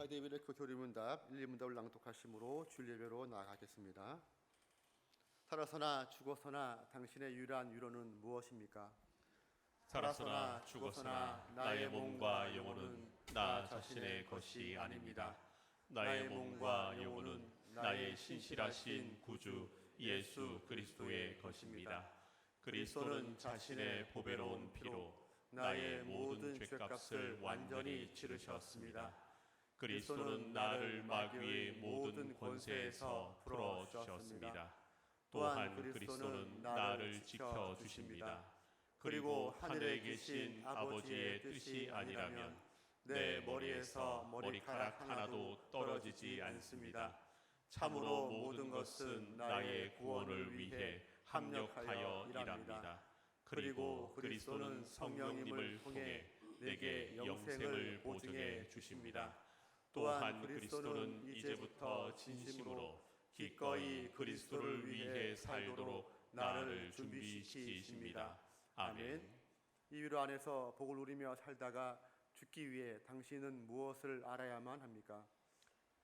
사대위의 교리문답 1, 2문답을 낭독하심으로 주일 예배로 나아가겠습니다. 살아서나 죽어서나 당신의 유일한 위로는 무엇입니까? 살아서나 죽어서나 나의 몸과 영혼은 나 자신의 것이 아닙니다. 나의 몸과 영혼은 나의 신실하신 구주 예수 그리스도의 것입니다. 그리스도는 자신의 보배로운 피로 나의 모든 죄값을 완전히 치르셨습니다. 그리스도는 나를 마귀의 모든 권세에서 풀어주셨습니다. 또한 그리스도는 나를 지켜주십니다. 그리고 하늘에 계신 아버지의 뜻이 아니라면 내 머리에서 머리카락 하나도 떨어지지 않습니다. 참으로 모든 것은 나의 구원을 위해 합력하여 일합니다. 그리고 그리스도는 성령님을 통해 내게 영생을 보증해 주십니다. 또한 그리스도는 이제부터 진심으로 기꺼이 그리스도를 위해 살도록 나를 준비시키십니다. 아멘. 이 위로 안에서 복을 누리며 살다가 죽기 위해 당신은 무엇을 알아야만 합니까?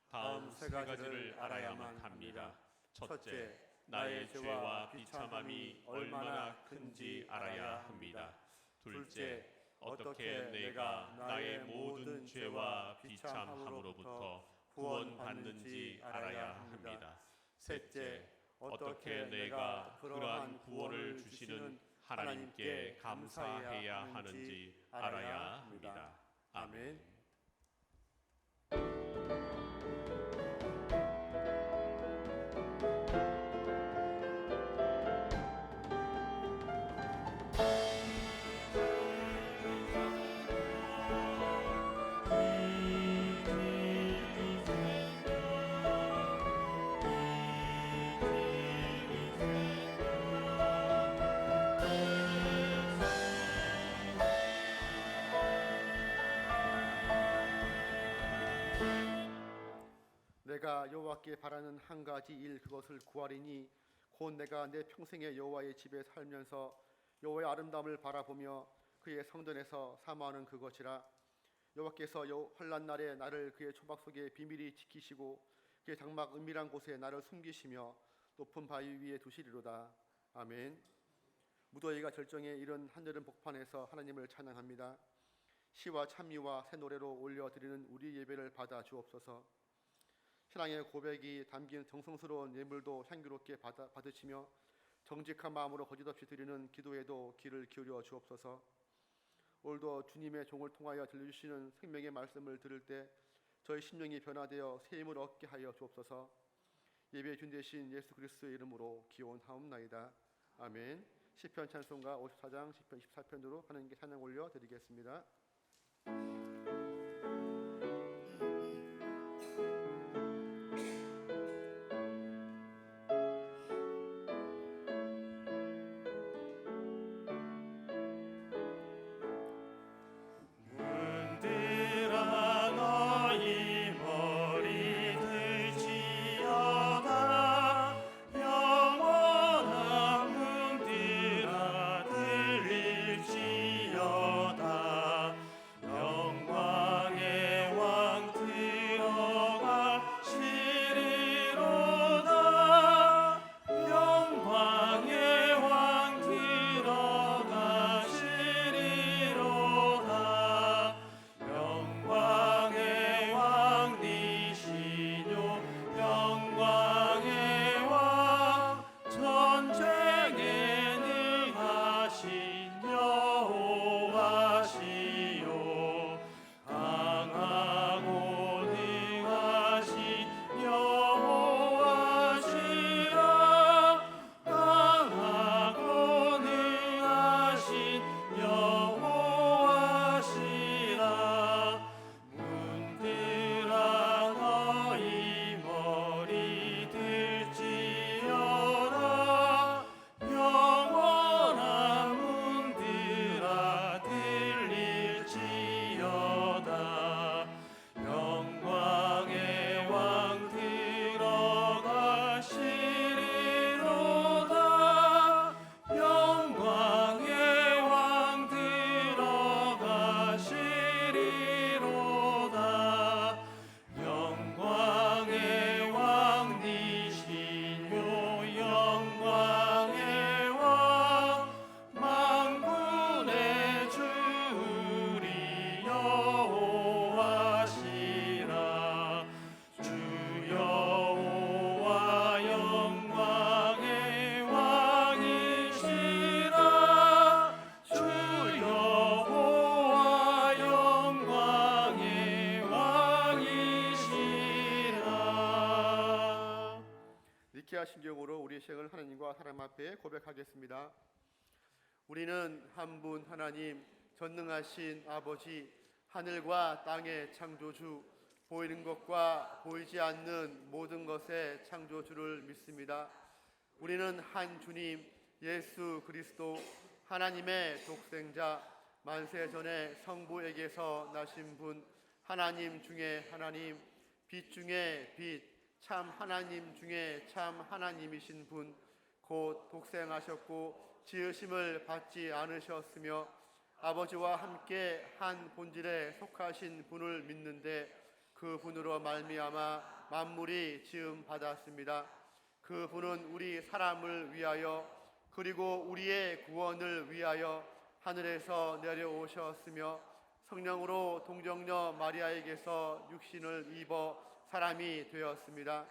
다음 세 가지를 알아야만 합니다. 첫째, 나의 죄와 비참함이 얼마나 큰지 알아야 합니다. 둘째, 어떻게 내가 나의 모든 죄와 비참함으로부터 구원받는지 알아야 합니다. 셋째, 어떻게 내가 그러한 구원을 주시는 하나님께 감사해야 하는지 알아야 합니다. 아멘. 내가 여호와께 바라는 한 가지 일 그것을 구하리니 곧 내가 내 평생에 여호와의 집에 살면서 여호와의 아름다움을 바라보며 그의 성전에서 사모하는 그것이라. 여호와께서 환난 날에 나를 그의 초막 속에 비밀히 지키시고 그의 장막 은밀한 곳에 나를 숨기시며 높은 바위 위에 두시리로다. 아멘. 무더위가 절정에 이른 한여름 복판에서 하나님을 찬양합니다. 시와 찬미와 새 노래로 올려드리는 우리 예배를 받아 주옵소서. 신앙의 고백이 담긴 정성스러운 예물도 향기롭게 받으시며 정직한 마음으로 거짓없이 드리는 기도에도 귀를 기울여 주옵소서. 오늘도 주님의 종을 통하여 들려주시는 생명의 말씀을 들을 때 저희 심령이 변화되어 새 힘을 얻게 하여 주옵소서. 예배의 준 대신 예수 그리스도의 이름으로 기원하옵나이다. 아멘. 시편 찬송가 54장 시편 24편으로 하나님께 찬양 올려드리겠습니다. 영원한 신경으로 우리 생을 하나님과 사람 앞에 고백하겠습니다. 우리는 한 분 하나님, 전능하신 아버지, 하늘과 땅의 창조주, 보이는 것과 보이지 않는 모든 것의 창조주를 믿습니다. 우리는 한 주님, 예수 그리스도, 하나님의 독생자, 만세 전에 성부에게서 나신 분, 하나님 중에 하나님, 빛 중에 빛, 참 하나님 중에 참 하나님이신 분, 곧 독생하셨고 지으심을 받지 않으셨으며 아버지와 함께 한 본질에 속하신 분을 믿는데 그 분으로 말미암아 만물이 지음 받았습니다. 그 분은 우리 사람을 위하여 그리고 우리의 구원을 위하여 하늘에서 내려오셨으며 성령으로 동정녀 마리아에게서 육신을 입어 사람이 되었습니다.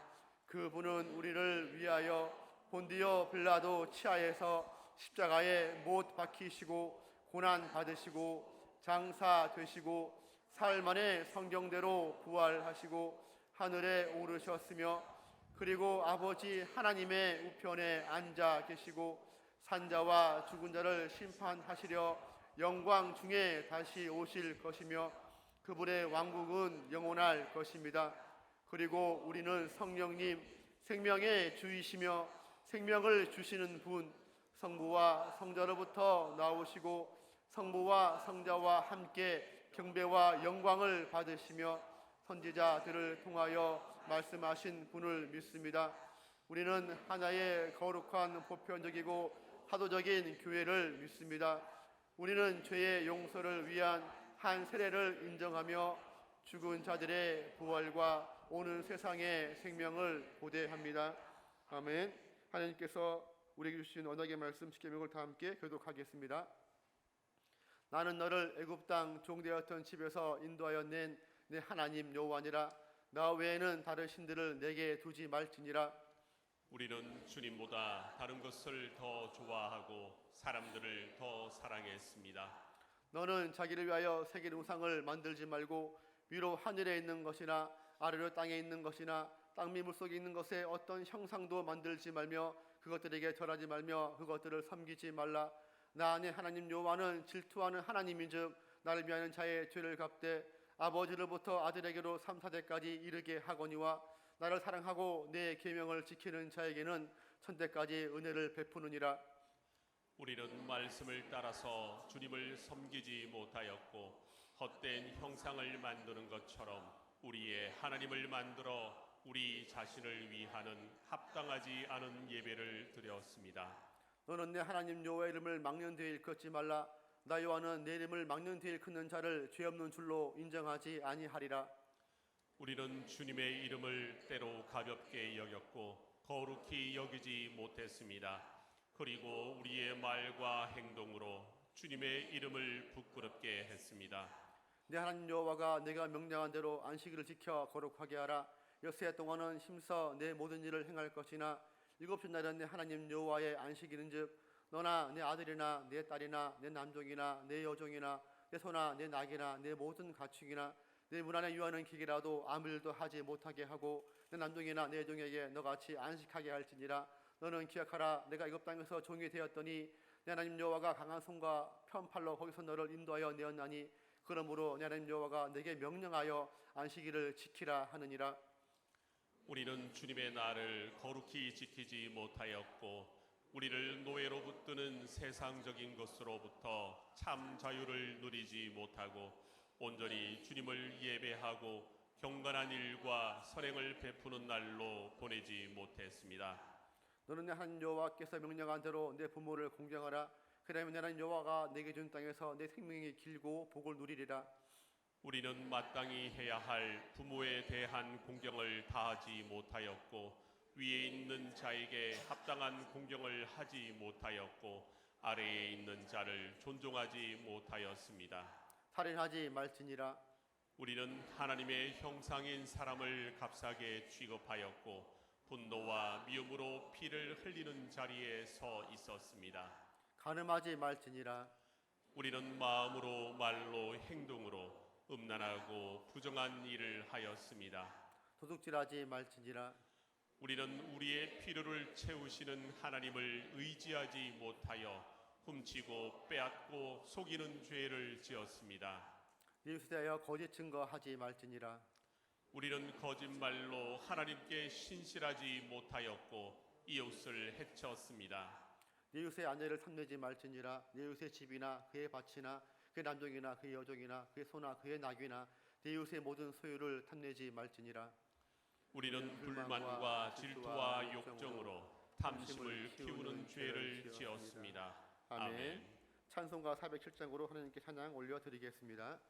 그 분은 우리를 위하여 본디오 빌라도 치하에서 십자가에 못 박히시고 고난 받으시고 장사 되시고 사흘 만에 성경대로 부활하시고 하늘에 오르셨으며 그리고 아버지 하나님의 우편에 앉아 계시고 산자와 죽은 자를 심판하시려 영광 중에 다시 오실 것이며 그분의 왕국은 영원할 것입니다. 그리고 우리는 성령님 생명의 주이시며 생명을 주시는 분 성부와 성자로부터 나오시고 성부와 성자와 함께 경배와 영광을 받으시며 선지자들을 통하여 말씀하신 분을 믿습니다. 우리는 하나의 거룩한 보편적이고 화도적인 교회를 믿습니다. 우리는 죄의 용서를 위한 한 세례를 인정하며 죽은 자들의 부활과 오는 세상의 생명을 고대합니다. 아멘. 하나님께서 우리에게 주신 언약의 말씀 십계명을 다 함께 교독하겠습니다. 나는 너를 애굽 땅 종되었던 집에서 인도하여 낸 내 하나님 여호와니라. 나 외에는 다른 신들을 내게 두지 말지니라. 우리는 주님보다 다른 것을 더 좋아하고 사람들을 더 사랑했습니다. 너는 자기를 위하여 새긴 우상을 만들지 말고 위로 하늘에 있는 것이나 아래로 땅에 있는 것이나 땅 위 물속에 있는 것에 어떤 형상도 만들지 말며 그것들에게 절하지 말며 그것들을 섬기지 말라. 나 내 하나님 여호와는 질투하는 하나님인즉 나를 위하는 자의 죄를 갚되 아버지로부터 아들에게로 3, 4대까지 이르게 하거니와 나를 사랑하고 내 계명을 지키는 자에게는 천대까지 은혜를 베푸느니라. 우리는 말씀을 따라서 주님을 섬기지 못하였고 헛된 형상을 만드는 것처럼 우리의 하나님을 만들어 우리 자신을 위하는 합당하지 않은 예배를 드렸습니다. 너는 내 하나님 여호와의 이름을 막는 데에 일컫지 말라. 나 여호와는 내 이름을 막는 데에 일컫는 자를 죄 없는 줄로 인정하지 아니하리라. 우리는 주님의 이름을 때로 가볍게 여겼고 거룩히 여기지 못했습니다. 그리고 우리의 말과 행동으로 주님의 이름을 부끄럽게 했습니다. 내 하나님 여호와가 내가 명령한 대로 안식일을 지켜 거룩하게 하라. 여세 동안은 힘써 내 모든 일을 행할 것이나 일곱째 날은 내 하나님 여호와의 안식일인즉 너나 내 아들이나 내 딸이나 내 남종이나 내 여종이나 내 소나 내 낙이나 내 모든 가축이나 내 문 안에 유하는 기계라도 아무 일도 하지 못하게 하고 내 남종이나 내 여종에게 너같이 안식하게 할지니라. 너는 기억하라. 내가 애굽 땅에서 종이 되었더니 내 하나님 여호와가 강한 손과 편팔로 거기서 너를 인도하여 내었나니 그러므로 내 하나님 여호와가 내게 명령하여 안식일을 지키라 하느니라. 우리는 주님의 날을 거룩히 지키지 못하였고 우리를 노예로 붙드는 세상적인 것으로부터 참 자유를 누리지 못하고 온전히 주님을 예배하고 경건한 일과 선행을 베푸는 날로 보내지 못했습니다. 너는 내 하나님 여호와께서 명령한 대로 내 부모를 공경하라. 그러면 내 하나님 여호와가 내게 준 땅에서 내 생명이 길고 복을 누리리라. 우리는 마땅히 해야 할 부모에 대한 공경을 다하지 못하였고 위에 있는 자에게 합당한 공경을 하지 못하였고 아래에 있는 자를 존중하지 못하였습니다. 살인하지 말지니라. 우리는 하나님의 형상인 사람을 값싸게 취급하였고 분노와 미움으로 피를 흘리는 자리에 서 있었습니다. 간음하지 말지니라. 우리는 마음으로 말로 행동으로 음란하고 부정한 일을 하였습니다. 도둑질하지 말지니라. 우리는 우리의 필요를 채우시는 하나님을 의지하지 못하여 훔치고 빼앗고 속이는 죄를 지었습니다. 이웃에 대하여 거짓 증거하지 말지니라. 우리는 거짓말로 하나님께 신실하지 못하였고 이웃을 해쳤습니다. 네 이웃의 아내를 탐내지 말지니라. 네 이웃의 집이나 그의 밭이나 그의 남종이나 그의 여종이나 그의 소나 그의 낙이나 네 이웃의 모든 소유를 탐내지 말지니라. 우리는 불만과 질투와 욕정으로 탐심을 키우는 죄를 지었습니다. 아멘. 찬송가 407장으로 하나님께 찬양 올려드리겠습니다.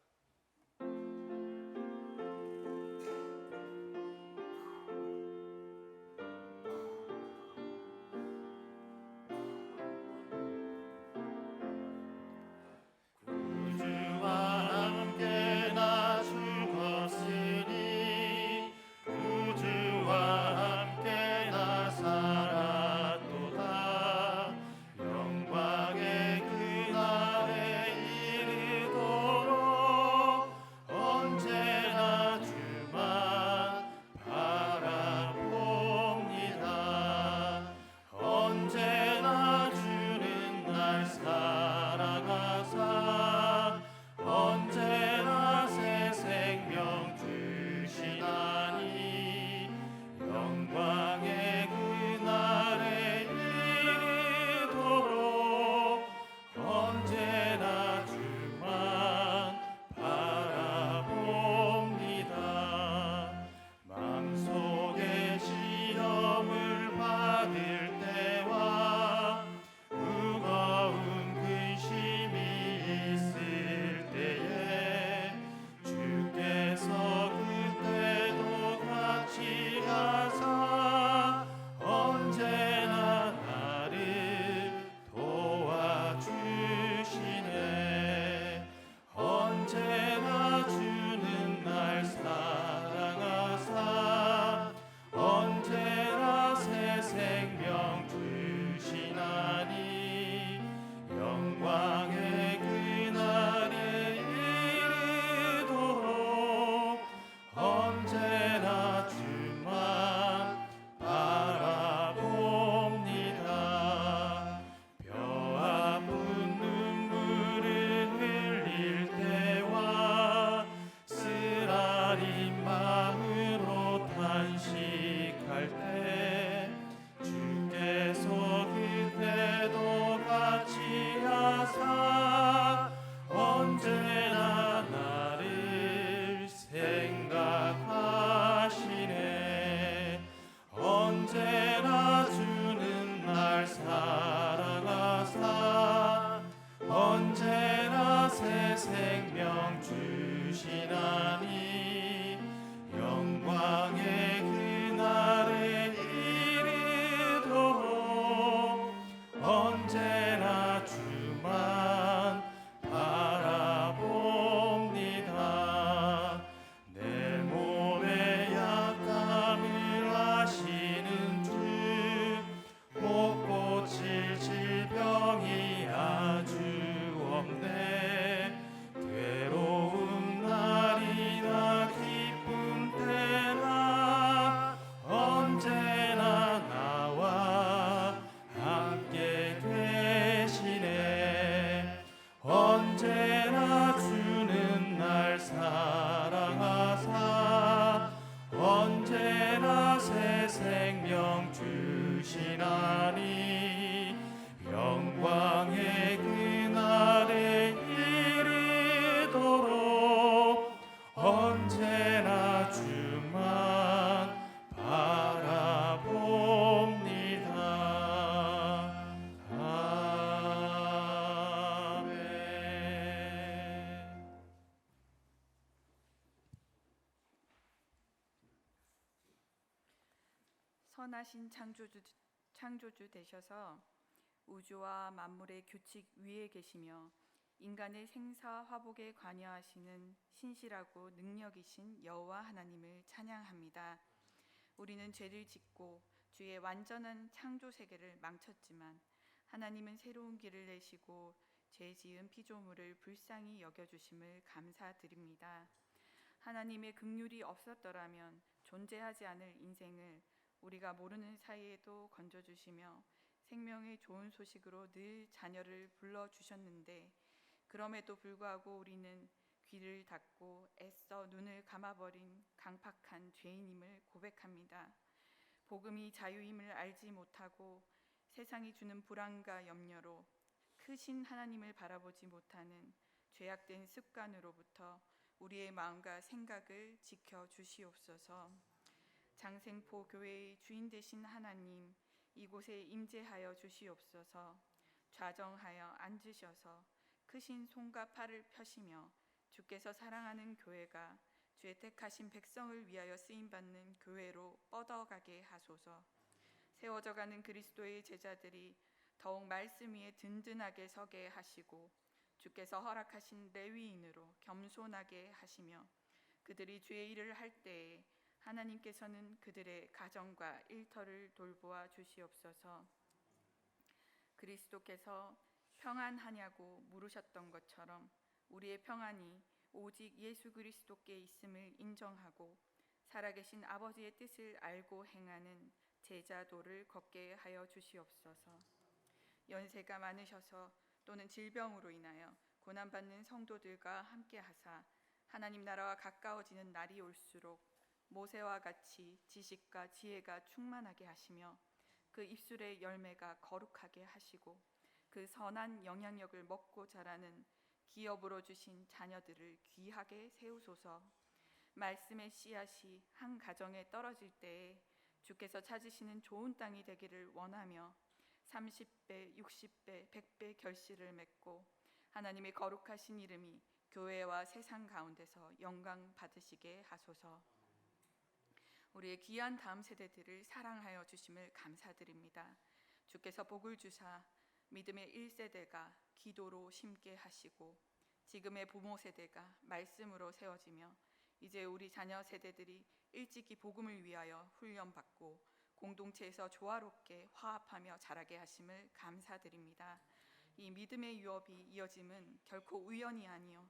선하신 창조주 되셔서 우주와 만물의 규칙 위에 계시며 인간의 생사 화복에 관여하시는 신실하고 능력이신 여호와 하나님을 찬양합니다. 우리는 죄를 짓고 주의 완전한 창조 세계를 망쳤지만 하나님은 새로운 길을 내시고 죄 지은 피조물을 불쌍히 여겨주심을 감사드립니다. 하나님의 긍휼이 없었더라면 존재하지 않을 인생을 우리가 모르는 사이에도 건져주시며 생명의 좋은 소식으로 늘 자녀를 불러주셨는데 그럼에도 불구하고 우리는 귀를 닫고 애써 눈을 감아버린 강팍한 죄인임을 고백합니다. 복음이 자유임을 알지 못하고 세상이 주는 불안과 염려로 크신 하나님을 바라보지 못하는 죄악된 습관으로부터 우리의 마음과 생각을 지켜주시옵소서. 장생포 교회의 주인 되신 하나님, 이곳에 임재하여 주시옵소서. 좌정하여 앉으셔서 크신 손과 팔을 펴시며 주께서 사랑하는 교회가 주의 택하신 백성을 위하여 쓰임받는 교회로 뻗어가게 하소서. 세워져가는 그리스도의 제자들이 더욱 말씀 위에 든든하게 서게 하시고 주께서 허락하신 레위인으로 겸손하게 하시며 그들이 주의 일을 할 때에 하나님께서는 그들의 가정과 일터를 돌보아 주시옵소서. 그리스도께서 평안하냐고 물으셨던 것처럼 우리의 평안이 오직 예수 그리스도께 있음을 인정하고 살아계신 아버지의 뜻을 알고 행하는 제자도를 걷게 하여 주시옵소서. 연세가 많으셔서 또는 질병으로 인하여 고난받는 성도들과 함께 하사 하나님 나라와 가까워지는 날이 올수록 모세와 같이 지식과 지혜가 충만하게 하시며 그 입술의 열매가 거룩하게 하시고 그 선한 영향력을 먹고 자라는 기업으로 주신 자녀들을 귀하게 세우소서. 말씀의 씨앗이 한 가정에 떨어질 때에 주께서 찾으시는 좋은 땅이 되기를 원하며 30배, 60배, 100배 결실을 맺고 하나님의 거룩하신 이름이 교회와 세상 가운데서 영광 받으시게 하소서. 우리의 귀한 다음 세대들을 사랑하여 주심을 감사드립니다. 주께서 복을 주사 믿음의 1세대가 기도로 심게 하시고 지금의 부모 세대가 말씀으로 세워지며 이제 우리 자녀 세대들이 일찍이 복음을 위하여 훈련받고 공동체에서 조화롭게 화합하며 자라게 하심을 감사드립니다. 이 믿음의 유업이 이어짐은 결코 우연이 아니요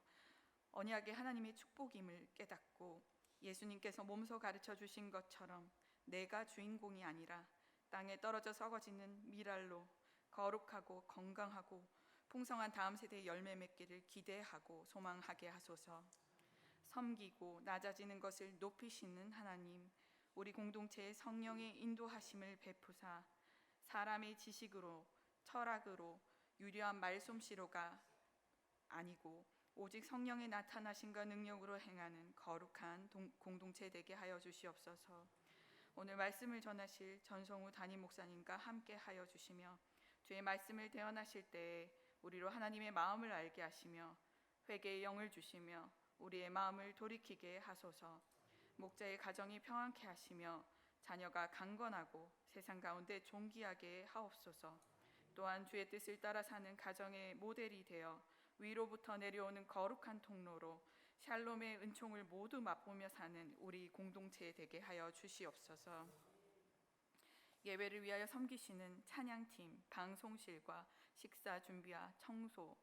언약의 하나님의 축복임을 깨닫고 예수님께서 몸소 가르쳐 주신 것처럼 내가 주인공이 아니라 땅에 떨어져 썩어지는 미랄로 거룩하고 건강하고 풍성한 다음 세대의 열매 맺기를 기대하고 소망하게 하소서. 섬기고 낮아지는 것을 높이시는 하나님, 우리 공동체의 성령의 인도하심을 베푸사 사람의 지식으로 철학으로 유려한 말솜씨로가 아니고 오직 성령의 나타나심과 능력으로 행하는 거룩한 공동체 되게 하여 주시옵소서. 오늘 말씀을 전하실 전성우 담임 목사님과 함께 하여 주시며 주의 말씀을 대언하실 때에 우리로 하나님의 마음을 알게 하시며 회개의 영을 주시며 우리의 마음을 돌이키게 하소서. 목자의 가정이 평안케 하시며 자녀가 강건하고 세상 가운데 존귀하게 하옵소서. 또한 주의 뜻을 따라 사는 가정의 모델이 되어 위로부터 내려오는 거룩한 통로로 샬롬의 은총을 모두 맛보며 사는 우리 공동체 되게 하여 주시옵소서. 예배를 위하여 섬기시는 찬양팀, 방송실과 식사 준비와 청소,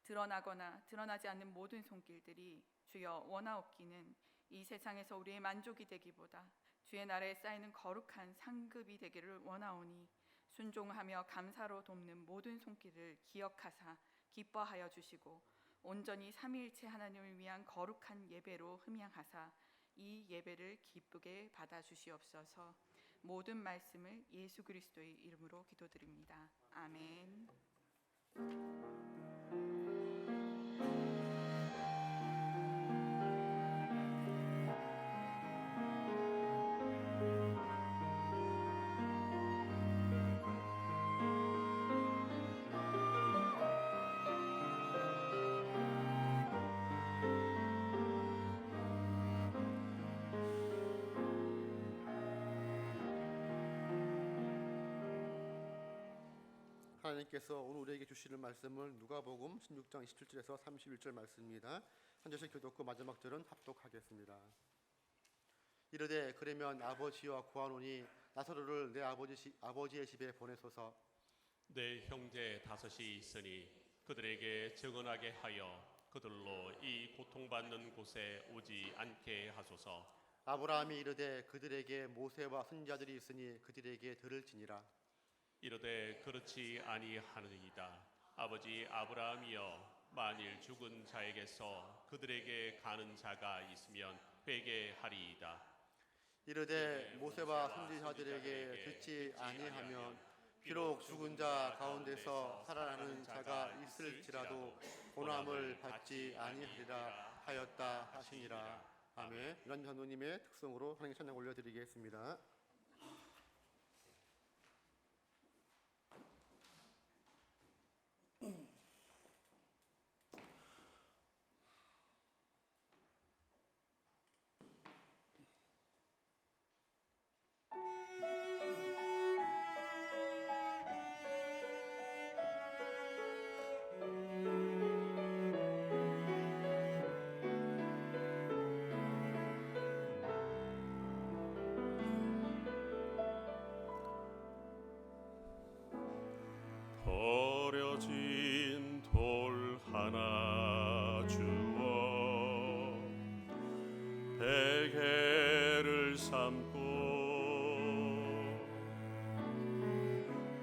드러나거나 드러나지 않는 모든 손길들이 주여 원하옵기는 이 세상에서 우리의 만족이 되기보다 주의 나라에 쌓이는 거룩한 상급이 되기를 원하오니 순종하며 감사로 돕는 모든 손길을 기억하사 기뻐하여 주시고 온전히 삼위일체 하나님을 위한 거룩한 예배로 흠양하사 이 예배를 기쁘게 받아 주시옵소서. 모든 말씀을 예수 그리스도의 이름으로 기도드립니다. 아멘. 하나님께서 오늘 우리에게 주시는 말씀을 누가복음 16장 27절에서 31절 말씀입니다. 한 절씩 교독고 마지막 절은 합독하겠습니다. 이르되 그러면 아버지와 구하노니 나사로를 내 아버지의 집에 보내소서. 내 형제 5이 있으니 그들에게 증언하게 하여 그들로 이 고통받는 곳에 오지 않게 하소서. 아브라함이 이르되 그들에게 모세와 선지자들이 있으니 그들에게 들을지니라. 이르되 그렇지 아니하느니이다. 아버지 아브라함이여, 만일 죽은 자에게서 그들에게 가는 자가 있으면 회개하리이다. 이르되 모세와 선지자들에게 듣지 아니하면 비록 죽은 자 가운데서 살아나는 자가 있을지라도 고난을 받지 아니하리라 하였다 하시니라. 아멘. 이런 전도님의 특성으로 하나님 찬양 올려드리겠습니다. 버려진 돌 하나 주어 베개를 삼고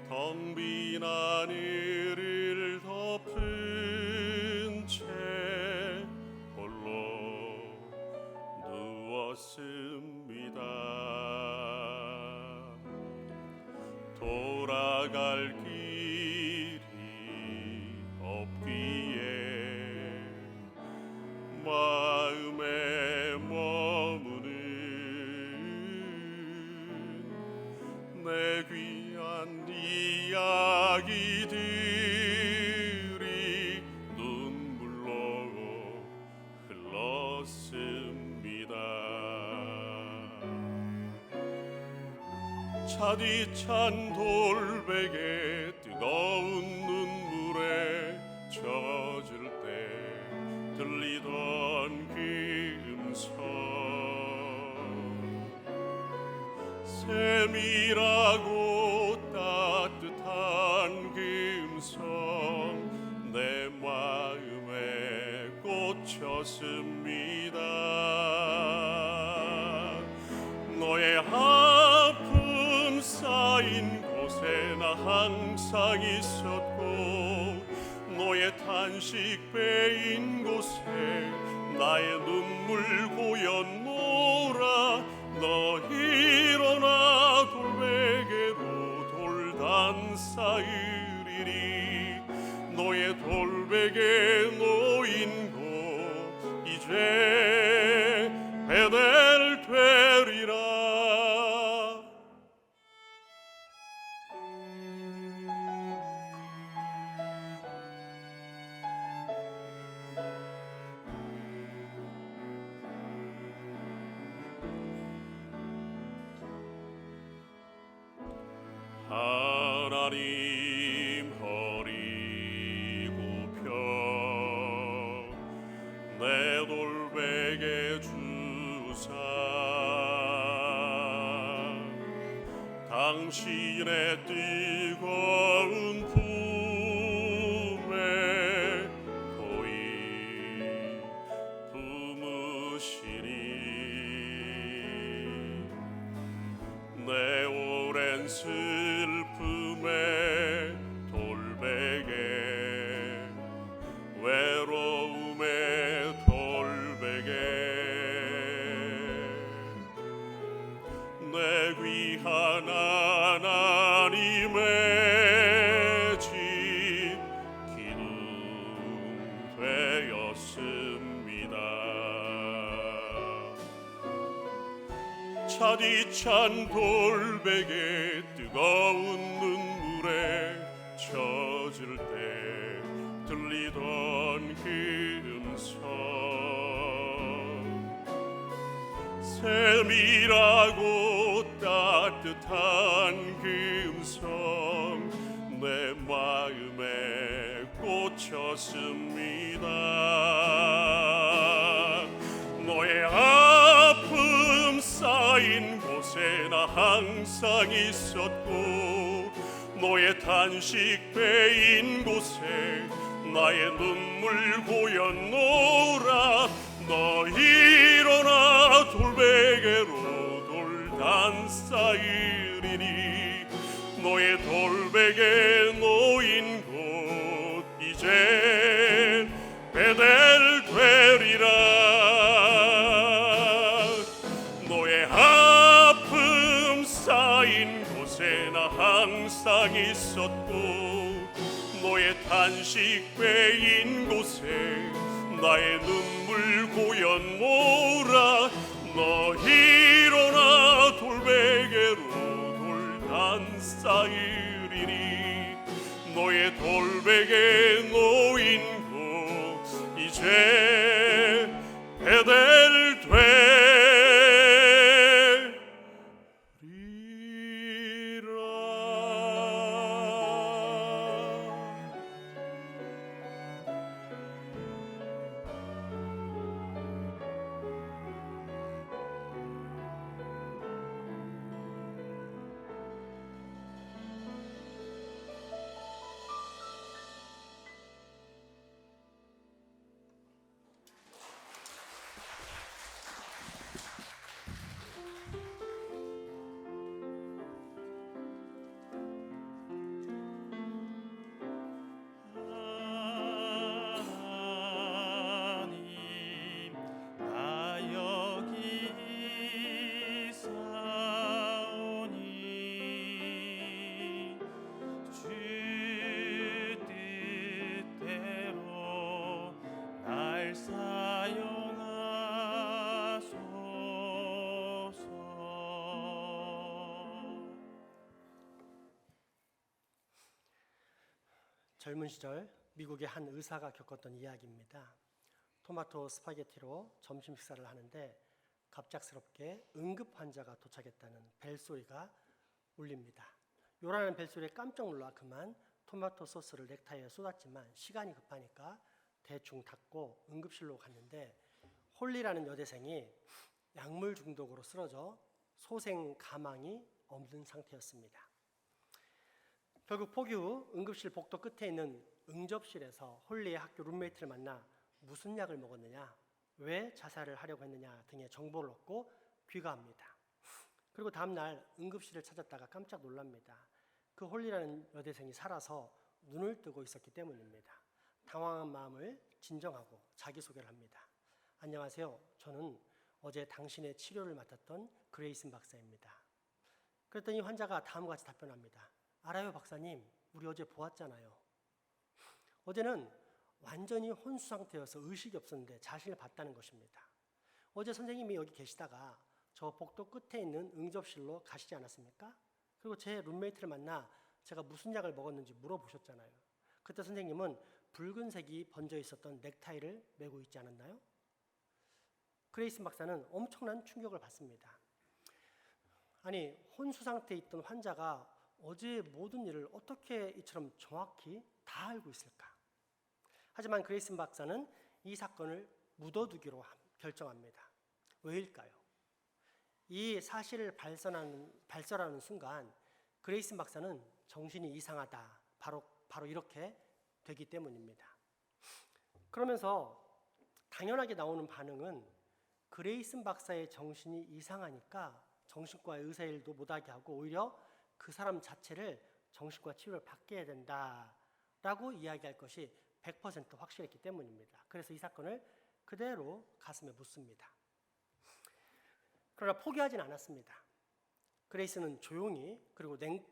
텅 빈 하늘을 덮은 채 홀로 누웠습니다. 돌아갈 길이 없기에 마음에 머무는 내 귀한 이야기들이 눈물로 흘렀습니다. 차디찬 돌베개 뜨거운 눈물에 젖을 때 들리던 그 음성, 세밀하고 따뜻한 그 음성 내 마음에 꽂혔습니다. 너의 아픔 쌓인 곳에 나 항상 있었고, 너의 탄식 베인 곳에 나의 눈물 고였노라. 너 일어나 돌베개로 돌단 쌓으리니 너의 돌베개 놓인 곳 이제 베델 되리라. 하나님 허리 굽혀 내 돌베개 주사 당신의 뜨거운 품에 고이 품으시니 내 오랜 슬픔의 돌베개, 외로움의 돌베개, 내 귀한 하나님의 집 기둥 되었습니다. 차디찬 돌베개 뜨거운 눈물에 젖을 때 들리던 그 음성, 세밀하고 따뜻한 그 음성 내 마음에 꽂혔습니다. 너의 아픔 쌓인 곳에 나 항상 있었고, 너의 탄식 베인 곳에 나의 눈물 고였노라. 너 일어나 돌베개로 땅 있었고 너의 탄식 베인 곳에 나의 눈물 고연 모라 너 일어나 돌베개로 돌단 쌓이리니 너의 돌베개 놓인 곳 이제 베델 되리라. 하나님 나 여기 있사오니 주 뜻대로 날 사용하소서. 젊은 시절 미국의 한 의사가 겪었던 이야기입니다. 토마토 스파게티로 점심 식사를 하는데 갑작스럽게 응급 환자가 도착했다는 벨소리가 울립니다. 요란한 벨소리에 깜짝 놀라 그만 토마토 소스를 넥타이에 쏟았지만 시간이 급하니까 대충 닦고 응급실로 갔는데 홀리라는 여대생이 약물 중독으로 쓰러져 소생 가망이 없는 상태였습니다. 결국 포기 후 응급실 복도 끝에 있는 응접실에서 홀리의 학교 룸메이트를 만나 무슨 약을 먹었느냐, 왜 자살을 하려고 했느냐 등의 정보를 얻고 귀가합니다. 그리고 다음날 응급실을 찾았다가 깜짝 놀랍니다. 그 홀리라는 여대생이 살아서 눈을 뜨고 있었기 때문입니다. 당황한 마음을 진정하고 자기소개를 합니다. 안녕하세요. 저는 어제 당신의 치료를 맡았던 그레이슨 박사입니다. 그랬더니 환자가 다음과 같이 답변합니다. 알아요, 박사님. 우리 어제 보았잖아요. 어제는 완전히 혼수 상태여서 의식이 없었는데 자신을 봤다는 것입니다. 어제 선생님이 여기 계시다가 저 복도 끝에 있는 응접실로 가시지 않았습니까? 그리고 제 룸메이트를 만나 제가 무슨 약을 먹었는지 물어보셨잖아요. 그때 선생님은 붉은색이 번져 있었던 넥타이를 메고 있지 않았나요? 그레이슨 박사는 엄청난 충격을 받습니다. 아니, 혼수 상태에 있던 환자가 어제의 모든 일을 어떻게 이처럼 정확히 다 알고 있을까? 하지만 그레이슨 박사는 이 사건을 묻어두기로 결정합니다. 왜일까요? 이 사실을 발설하는 순간 그레이슨 박사는 정신이 이상하다. 바로 이렇게 되기 때문입니다. 그러면서 당연하게 나오는 반응은 그레이슨 박사의 정신이 이상하니까 정신과 의사 일도 못하게 하고 오히려 그 사람 자체를 정신과 치료를 받게 해야 된다라고 이야기할 것이 100% 확실했기 때문입니다. 그래서 이 사건을 그대로 가슴에 묻습니다. 그러나 포기하진 않았습니다. 그레이스는 조용히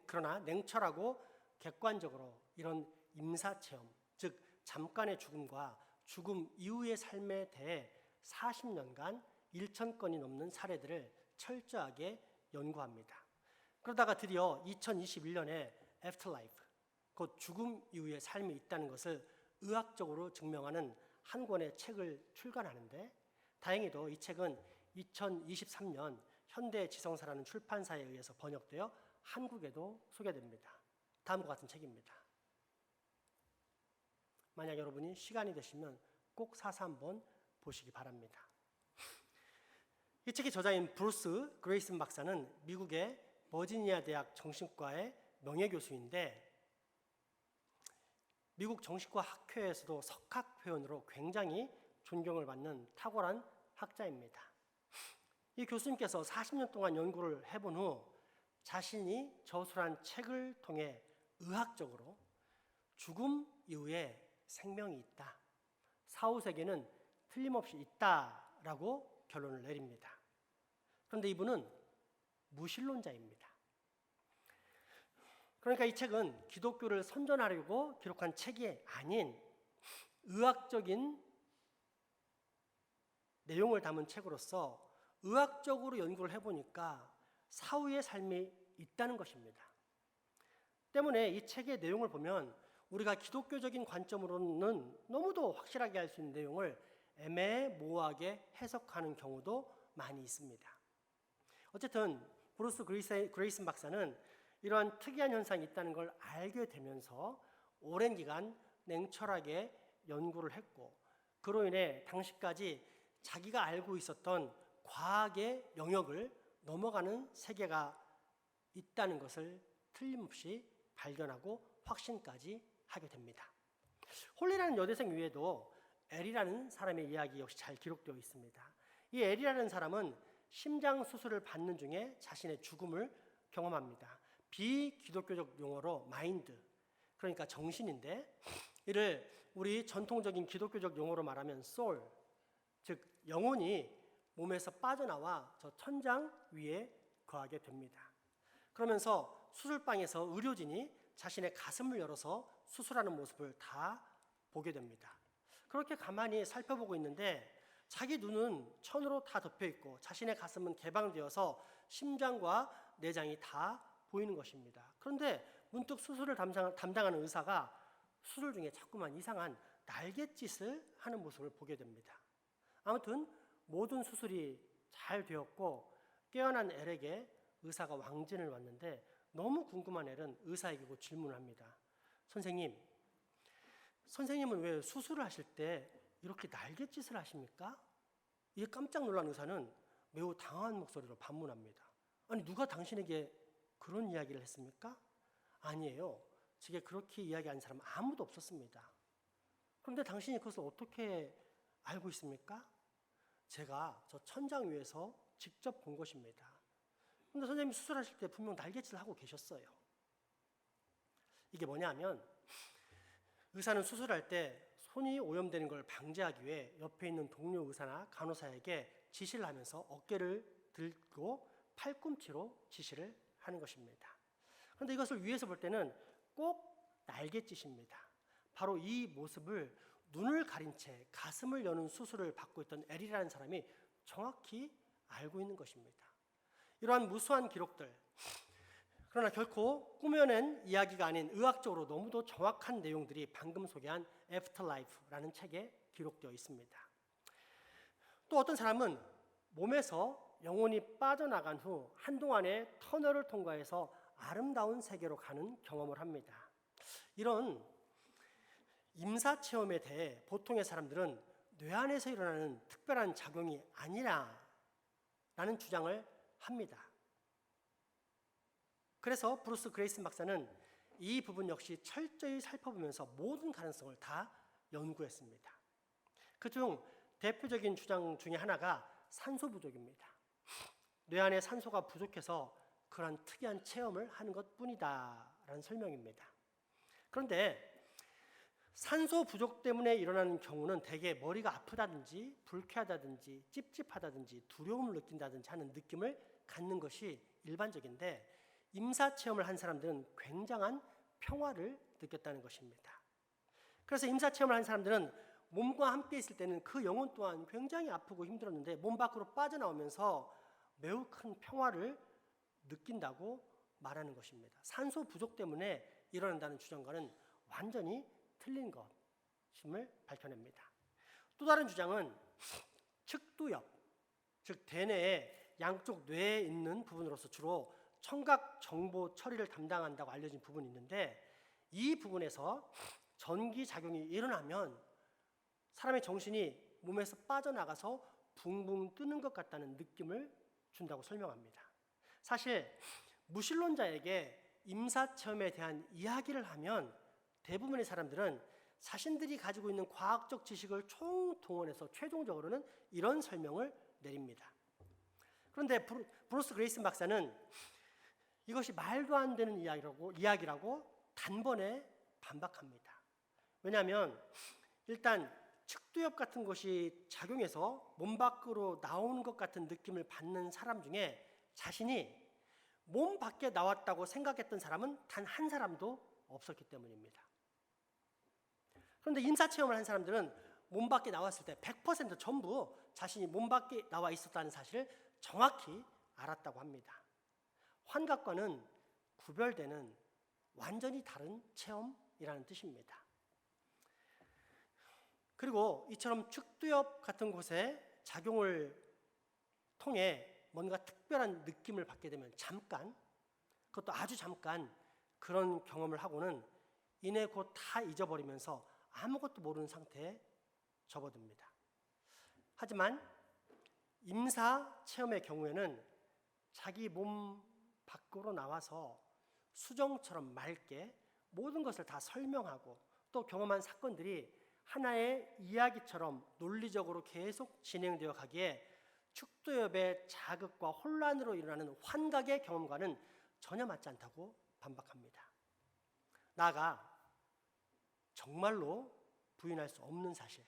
그러나 냉철하고 객관적으로 이런 임사체험, 즉 잠깐의 죽음과 죽음 이후의 삶에 대해 40년간 1,000건이 넘는 사례들을 철저하게 연구합니다. 그러다가 드디어 2021년에 애프터라이프, 곧 죽음 이후의 삶이 있다는 것을 의학적으로 증명하는 한 권의 책을 출간하는데 다행히도 이 책은 2023년 현대지성사라는 출판사에 의해서 번역되어 한국에도 소개됩니다. 다음과 같은 책입니다. 만약 여러분이 시간이 되시면 꼭 사서 한번 보시기 바랍니다. 이 책의 저자인 브루스 그레이슨 박사는 미국의 버지니아 대학 정신과의 명예교수인데 미국 정신과 학회에서도 석학회원으로 굉장히 존경을 받는 탁월한 학자입니다. 이 교수님께서 40년 동안 연구를 해본 후 자신이 저술한 책을 통해 의학적으로 죽음 이후에 생명이 있다, 사후 세계는 틀림없이 있다라고 결론을 내립니다. 그런데 이분은 무신론자입니다. 그러니까 이 책은 기독교를 선전하려고 기록한 책이 아닌 의학적인 내용을 담은 책으로서 의학적으로 연구를 해보니까 사후의 삶이 있다는 것입니다. 때문에 이 책의 내용을 보면 우리가 기독교적인 관점으로는 너무도 확실하게 알 수 있는 내용을 애매모호하게 해석하는 경우도 많이 있습니다. 어쨌든 브루스 그레이슨 박사는 이러한 특이한 현상이 있다는 걸 알게 되면서 오랜 기간 냉철하게 연구를 했고, 그로 인해 당시까지 자기가 알고 있었던 과학의 영역을 넘어가는 세계가 있다는 것을 틀림없이 발견하고 확신까지 하게 됩니다. 홀리라는 여대생 외에도 엘이라는 사람의 이야기 역시 잘 기록되어 있습니다. 이 엘이라는 사람은 심장 수술을 받는 중에 자신의 죽음을 경험합니다. 비기독교적 용어로 마인드, 그러니까 정신인데, 이를 우리 전통적인 기독교적 용어로 말하면 soul, 즉 영혼이 몸에서 빠져나와 저 천장 위에 거하게 됩니다. 그러면서 수술방에서 의료진이 자신의 가슴을 열어서 수술하는 모습을 다 보게 됩니다. 그렇게 가만히 살펴보고 있는데 자기 눈은 천으로 다 덮여 있고 자신의 가슴은 개방되어서 심장과 내장이 다 보이는 것입니다. 그런데 문득 수술을 담당하는 의사가 수술 중에 자꾸만 이상한 날갯짓을 하는 모습을 보게 됩니다. 아무튼 모든 수술이 잘 되었고 깨어난 엘에게 의사가 왕진을 왔는데 너무 궁금한 엘은 의사에게 곧 질문을 합니다. 선생님은 왜 수술을 하실 때 이렇게 날갯짓을 하십니까? 이에 깜짝 놀란 의사는 매우 당황한 목소리로 반문합니다. 아니, 누가 당신에게 그런 이야기를 했습니까? 아니에요. 제게 그렇게 이야기한 사람 아무도 없었습니다. 그런데 당신이 그것을 어떻게 알고 있습니까? 제가 저 천장 위에서 직접 본 것입니다. 그런데 선생님이 수술하실 때 분명 날갯짓을 하고 계셨어요. 이게 뭐냐면 의사는 수술할 때 손이 오염되는 걸 방지하기 위해 옆에 있는 동료 의사나 간호사에게 지시를 하면서 어깨를 들고 팔꿈치로 지시를 하는 것입니다. 그런데 이것을 위에서 볼 때는 꼭 날갯짓입니다. 바로 이 모습을 눈을 가린 채 가슴을 여는 수술을 받고 있던 엘이라는 사람이 정확히 알고 있는 것입니다. 이러한 무수한 기록들, 그러나 결코 꾸며낸 이야기가 아닌 의학적으로 너무도 정확한 내용들이 방금 소개한 애프터라이프라는 책에 기록되어 있습니다. 또 어떤 사람은 몸에서 영혼이 빠져나간 후 한동안의 터널을 통과해서 아름다운 세계로 가는 경험을 합니다. 이런 임사체험에 대해 보통의 사람들은 뇌 안에서 일어나는 특별한 작용이 아니라는 주장을 합니다. 그래서 브루스 그레이슨 박사는 이 부분 역시 철저히 살펴보면서 모든 가능성을 다 연구했습니다. 그중 대표적인 주장 중에 하나가 산소 부족입니다. 뇌 안에 산소가 부족해서 그런 특이한 체험을 하는 것뿐이다 라는 설명입니다. 그런데 산소 부족 때문에 일어나는 경우는 대개 머리가 아프다든지 불쾌하다든지 찝찝하다든지 두려움을 느낀다든지 하는 느낌을 갖는 것이 일반적인데, 임사체험을 한 사람들은 굉장한 평화를 느꼈다는 것입니다. 그래서 임사체험을 한 사람들은 몸과 함께 있을 때는 그 영혼 또한 굉장히 아프고 힘들었는데 몸 밖으로 빠져나오면서 매우 큰 평화를 느낀다고 말하는 것입니다. 산소 부족 때문에 일어난다는 주장과는 완전히 틀린 것임을 밝혀냅니다. 또 다른 주장은 측두엽, 즉 대뇌의 양쪽 뇌에 있는 부분으로서 주로 청각 정보 처리를 담당한다고 알려진 부분이 있는데, 이 부분에서 전기 작용이 일어나면 사람의 정신이 몸에서 빠져나가서 붕붕 뜨는 것 같다는 느낌을 준다고 설명합니다. 사실 무신론자에게 임사체험에 대한 이야기를 하면 대부분의 사람들은 자신들이 가지고 있는 과학적 지식을 총동원해서 최종적으로는 이런 설명을 내립니다. 그런데 브루스 그레이슨 박사는 이것이 말도 안 되는 이야기라고 단번에 반박합니다. 왜냐하면 일단 측두엽 같은 것이 작용해서 몸 밖으로 나오는 것 같은 느낌을 받는 사람 중에 자신이 몸 밖에 나왔다고 생각했던 사람은 단 한 사람도 없었기 때문입니다. 그런데 임사체험을 한 사람들은 몸 밖에 나왔을 때 100% 전부 자신이 몸 밖에 나와 있었다는 사실을 정확히 알았다고 합니다. 환각과는 구별되는 완전히 다른 체험이라는 뜻입니다. 그리고 이처럼 축두엽 같은 곳에 작용을 통해 뭔가 특별한 느낌을 받게 되면 잠깐, 그것도 아주 잠깐 그런 경험을 하고는 이내 곧 다 잊어버리면서 아무것도 모르는 상태에 접어듭니다. 하지만 임사 체험의 경우에는 자기 몸 밖으로 나와서 수정처럼 맑게 모든 것을 다 설명하고 또 경험한 사건들이 하나의 이야기처럼 논리적으로 계속 진행되어 가기에 축두엽의 자극과 혼란으로 일어나는 환각의 경험과는 전혀 맞지 않다고 반박합니다. 나아가 정말로 부인할 수 없는 사실,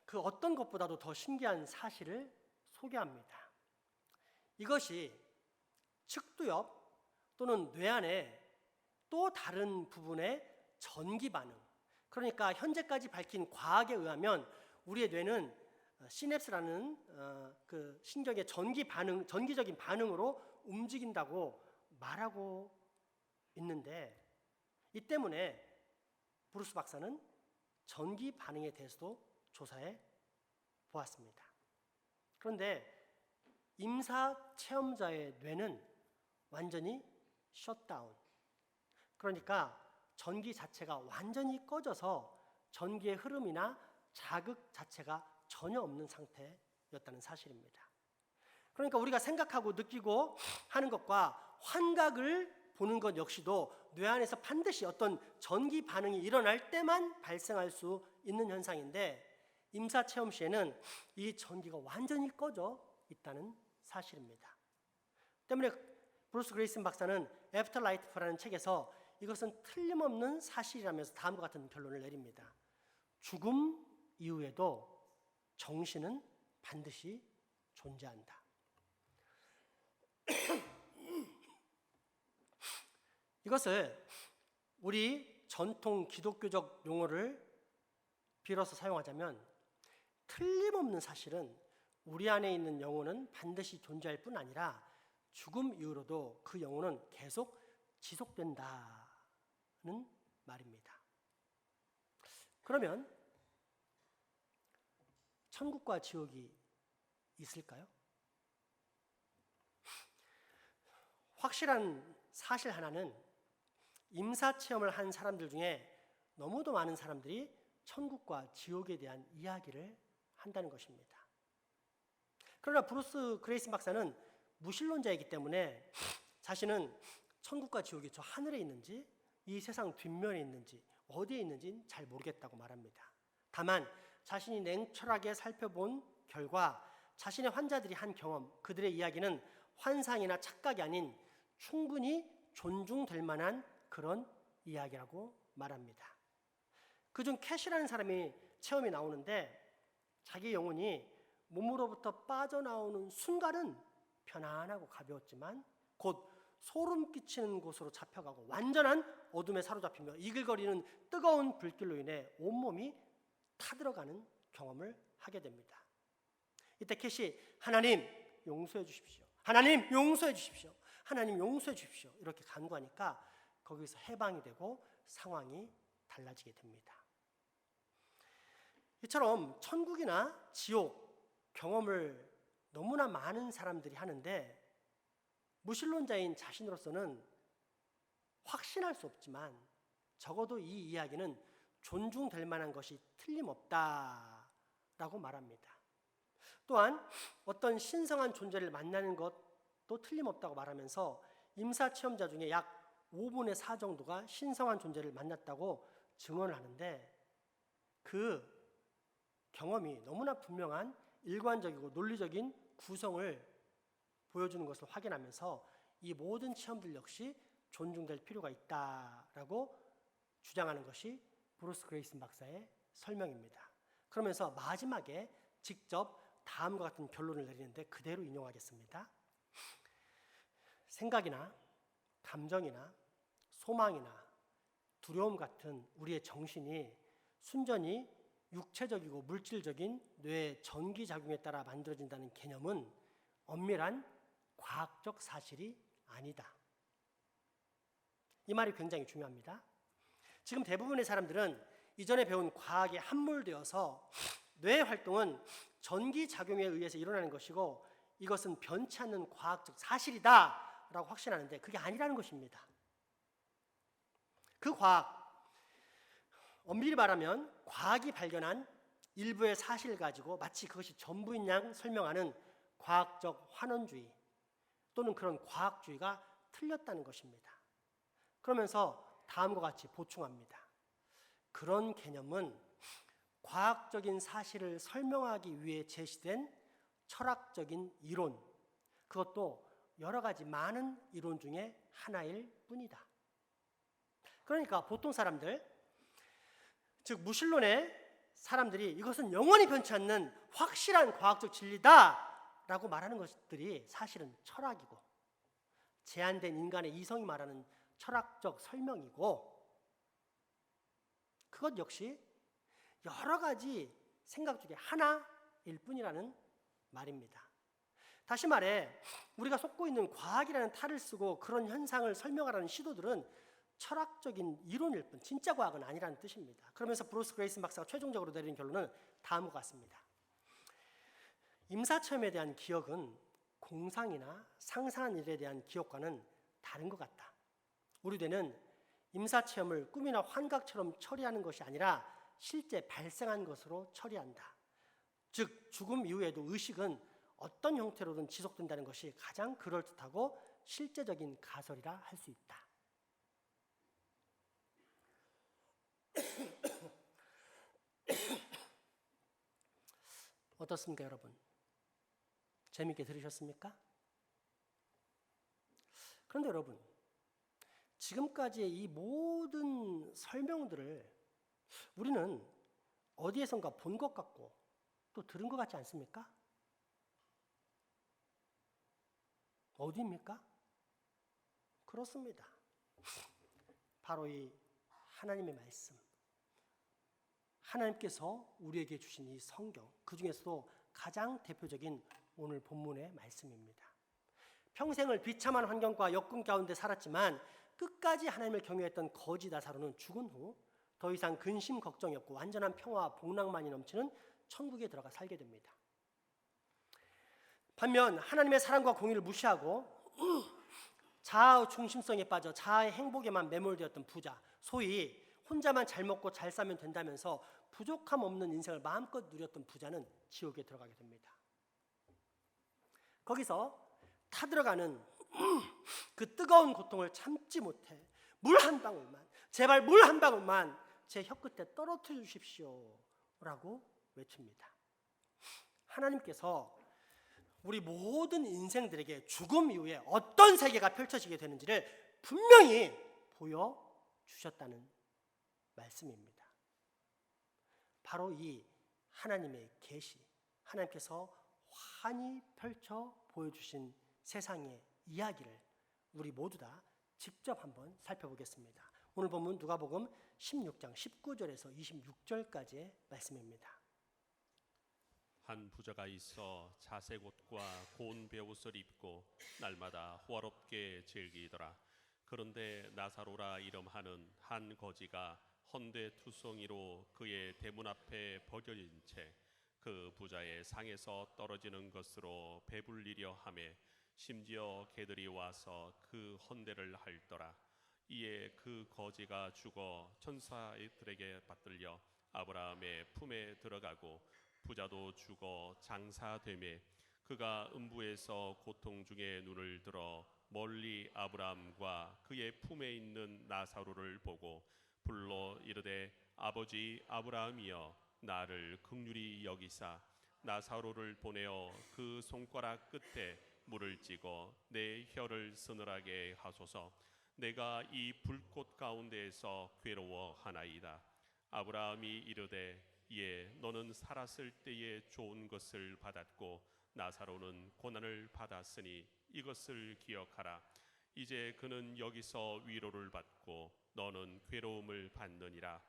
그 어떤 것보다도 더 신기한 사실을 소개합니다. 이것이 측두엽 또는 뇌 안에 또 다른 부분의 전기 반응, 그러니까 현재까지 밝힌 과학에 의하면 우리의 뇌는 시냅스라는 그 신경의 전기적인 반응으로 움직인다고 말하고 있는데, 이 때문에 브루스 박사는 전기 반응에 대해서도 조사해 보았습니다. 그런데 임사 체험자의 뇌는 완전히 셧다운, 그러니까 전기 자체가 완전히 꺼져서 전기의 흐름이나 자극 자체가 전혀 없는 상태였다는 사실입니다. 그러니까 우리가 생각하고 느끼고 하는 것과 환각을 보는 것 역시도 뇌 안에서 반드시 어떤 전기 반응이 일어날 때만 발생할 수 있는 현상인데, 임사 체험 시에는 이 전기가 완전히 꺼져 있다는 사실입니다. 때문에 브루스 그레이슨 박사는 애프터 라이프라는 책에서 이것은 틀림없는 사실이라면서 다음과 같은 결론을 내립니다. 죽음 이후에도 정신은 반드시 존재한다. 이것을 우리 전통 기독교적 용어를 빌어서 사용하자면, 틀림없는 사실은 우리 안에 있는 영혼은 반드시 존재할 뿐 아니라 죽음 이후로도 그 영혼은 계속 지속된다는 말입니다. 그러면 천국과 지옥이 있을까요? 확실한 사실 하나는 임사 체험을 한 사람들 중에 너무도 많은 사람들이 천국과 지옥에 대한 이야기를 한다는 것입니다. 그러나 브루스 그레이슨 박사는 무신론자이기 때문에 자신은 천국과 지옥이 저 하늘에 있는지 이 세상 뒷면에 있는지 어디에 있는지 잘 모르겠다고 말합니다. 다만 자신이 냉철하게 살펴본 결과 자신의 환자들이 한 경험, 그들의 이야기는 환상이나 착각이 아닌 충분히 존중될 만한 그런 이야기라고 말합니다. 그중 캣이라는 사람이 체험이 나오는데, 자기 영혼이 몸으로부터 빠져나오는 순간은 편안하고 가벼웠지만 곧 소름 끼치는 곳으로 잡혀가고 완전한 어둠에 사로잡히며 이글거리는 뜨거운 불길로 인해 온몸이 타들어가는 경험을 하게 됩니다. 이때 캣이 하나님 용서해 주십시오, 하나님 용서해 주십시오, 하나님 용서해 주십시오 이렇게 간구하니까 거기서 해방이 되고 상황이 달라지게 됩니다. 이처럼 천국이나 지옥 경험을 너무나 많은 사람들이 하는데, 무신론자인 자신으로서는 확신할 수 없지만 적어도 이 이야기는 존중될 만한 것이 틀림없다라고 말합니다. 또한 어떤 신성한 존재를 만나는 것도 틀림없다고 말하면서 임사 체험자 중에 약 5분의 4 정도가 신성한 존재를 만났다고 증언을 하는데, 그 경험이 너무나 분명한 일관적이고 논리적인 구성을 보여주는 것을 확인하면서 이 모든 체험들 역시 존중될 필요가 있다라고 주장하는 것이 브루스 그레이슨 박사의 설명입니다. 그러면서 마지막에 직접 다음과 같은 결론을 내리는데 그대로 인용하겠습니다. 생각이나 감정이나 소망이나 두려움 같은 우리의 정신이 순전히 육체적이고 물질적인 뇌의 전기작용에 따라 만들어진다는 개념은 엄밀한 과학적 사실이 아니다. 이 말이 굉장히 중요합니다. 지금 대부분의 사람들은 이전에 배운 과학에 함몰되어서 뇌의 활동은 전기작용에 의해서 일어나는 것이고 이것은 변치 않는 과학적 사실이다 라고 확신하는데 그게 아니라는 것입니다. 그 과학, 엄밀히 말하면 과학이 발견한 일부의 사실을 가지고 마치 그것이 전부인 양 설명하는 과학적 환원주의 또는 그런 과학주의가 틀렸다는 것입니다. 그러면서 다음과 같이 보충합니다. 그런 개념은 과학적인 사실을 설명하기 위해 제시된 철학적인 이론, 그것도 여러 가지 많은 이론 중에 하나일 뿐이다. 그러니까 보통 사람들, 즉 무신론의 사람들이 이것은 영원히 변치 않는 확실한 과학적 진리다 라고 말하는 것들이 사실은 철학이고 제한된 인간의 이성이 말하는 철학적 설명이고 그것 역시 여러 가지 생각 중에 하나일 뿐이라는 말입니다. 다시 말해 우리가 속고 있는 과학이라는 탈을 쓰고 그런 현상을 설명하라는 시도들은 철학적인 이론일 뿐 진짜 과학은 아니라는 뜻입니다. 그러면서 브루스 그레이슨 박사가 최종적으로 내린 결론은 다음과 같습니다. 임사체험에 대한 기억은 공상이나 상상한 일에 대한 기억과는 다른 것 같다. 우리 뇌는 임사체험을 꿈이나 환각처럼 처리하는 것이 아니라 실제 발생한 것으로 처리한다. 즉 죽음 이후에도 의식은 어떤 형태로든 지속된다는 것이 가장 그럴듯하고 실제적인 가설이라 할 수 있다. 어떻습니까, 여러분? 재미있게 들으셨습니까? 그런데 여러분, 지금까지의 이 모든 설명들을 우리는 어디에선가 본 것 같고 또 들은 것 같지 않습니까? 어디입니까? 그렇습니다. 바로 이 하나님의 말씀, 하나님께서 우리에게 주신 이 성경, 그 중에서도 가장 대표적인 오늘 본문의 말씀입니다. 평생을 비참한 환경과 역군 가운데 살았지만 끝까지 하나님을 경외했던 거지 나사로는 죽은 후 더 이상 근심 걱정이 없고 완전한 평화와 복락만이 넘치는 천국에 들어가 살게 됩니다. 반면 하나님의 사랑과 공의를 무시하고 자아 중심성에 빠져 자아의 행복에만 매몰되었던 부자, 소위 혼자만 잘 먹고 잘 싸면 된다면서 부족함 없는 인생을 마음껏 누렸던 부자는 지옥에 들어가게 됩니다. 거기서 타들어가는 그 뜨거운 고통을 참지 못해 물 한 방울만, 제발 물 한 방울만 제 혀끝에 떨어뜨려 주십시오 라고 외칩니다. 하나님께서 우리 모든 인생들에게 죽음 이후에 어떤 세계가 펼쳐지게 되는지를 분명히 보여주셨다는 말씀입니다. 바로 이 하나님의 계시, 하나님께서 환히 펼쳐 보여주신 세상의 이야기를 우리 모두 다 직접 한번 살펴보겠습니다. 오늘 본문 누가복음 16장 19절에서 26절까지의 말씀입니다. 한 부자가 있어 자색 옷과 고운 베옷을 입고 날마다 호화롭게 즐기더라. 그런데 나사로라 이름하는 한 거지가 헌데투성이로 그의 대문 앞에 버려진 채 그 부자의 상에서 떨어지는 것으로 배불리려 하매 심지어 개들이 와서 그 헌대를 핥더라. 이에 그 거지가 죽어 천사들에게 받들려 아브라함의 품에 들어가고 부자도 죽어 장사되매 그가 음부에서 고통 중에 눈을 들어 멀리 아브라함과 그의 품에 있는 나사로를 보고 불러 이르되 아버지 아브라함이여 나를 긍휼히 여기사 나사로를 보내어 그 손가락 끝에 물을 찍어 내 혀를 서늘하게 하소서. 내가 이 불꽃 가운데에서 괴로워하나이다. 아브라함이 이르되 예 너는 살았을 때에 좋은 것을 받았고 나사로는 고난을 받았으니 이것을 기억하라. 이제 그는 여기서 위로를 받고 너는 괴로움을 받느니라.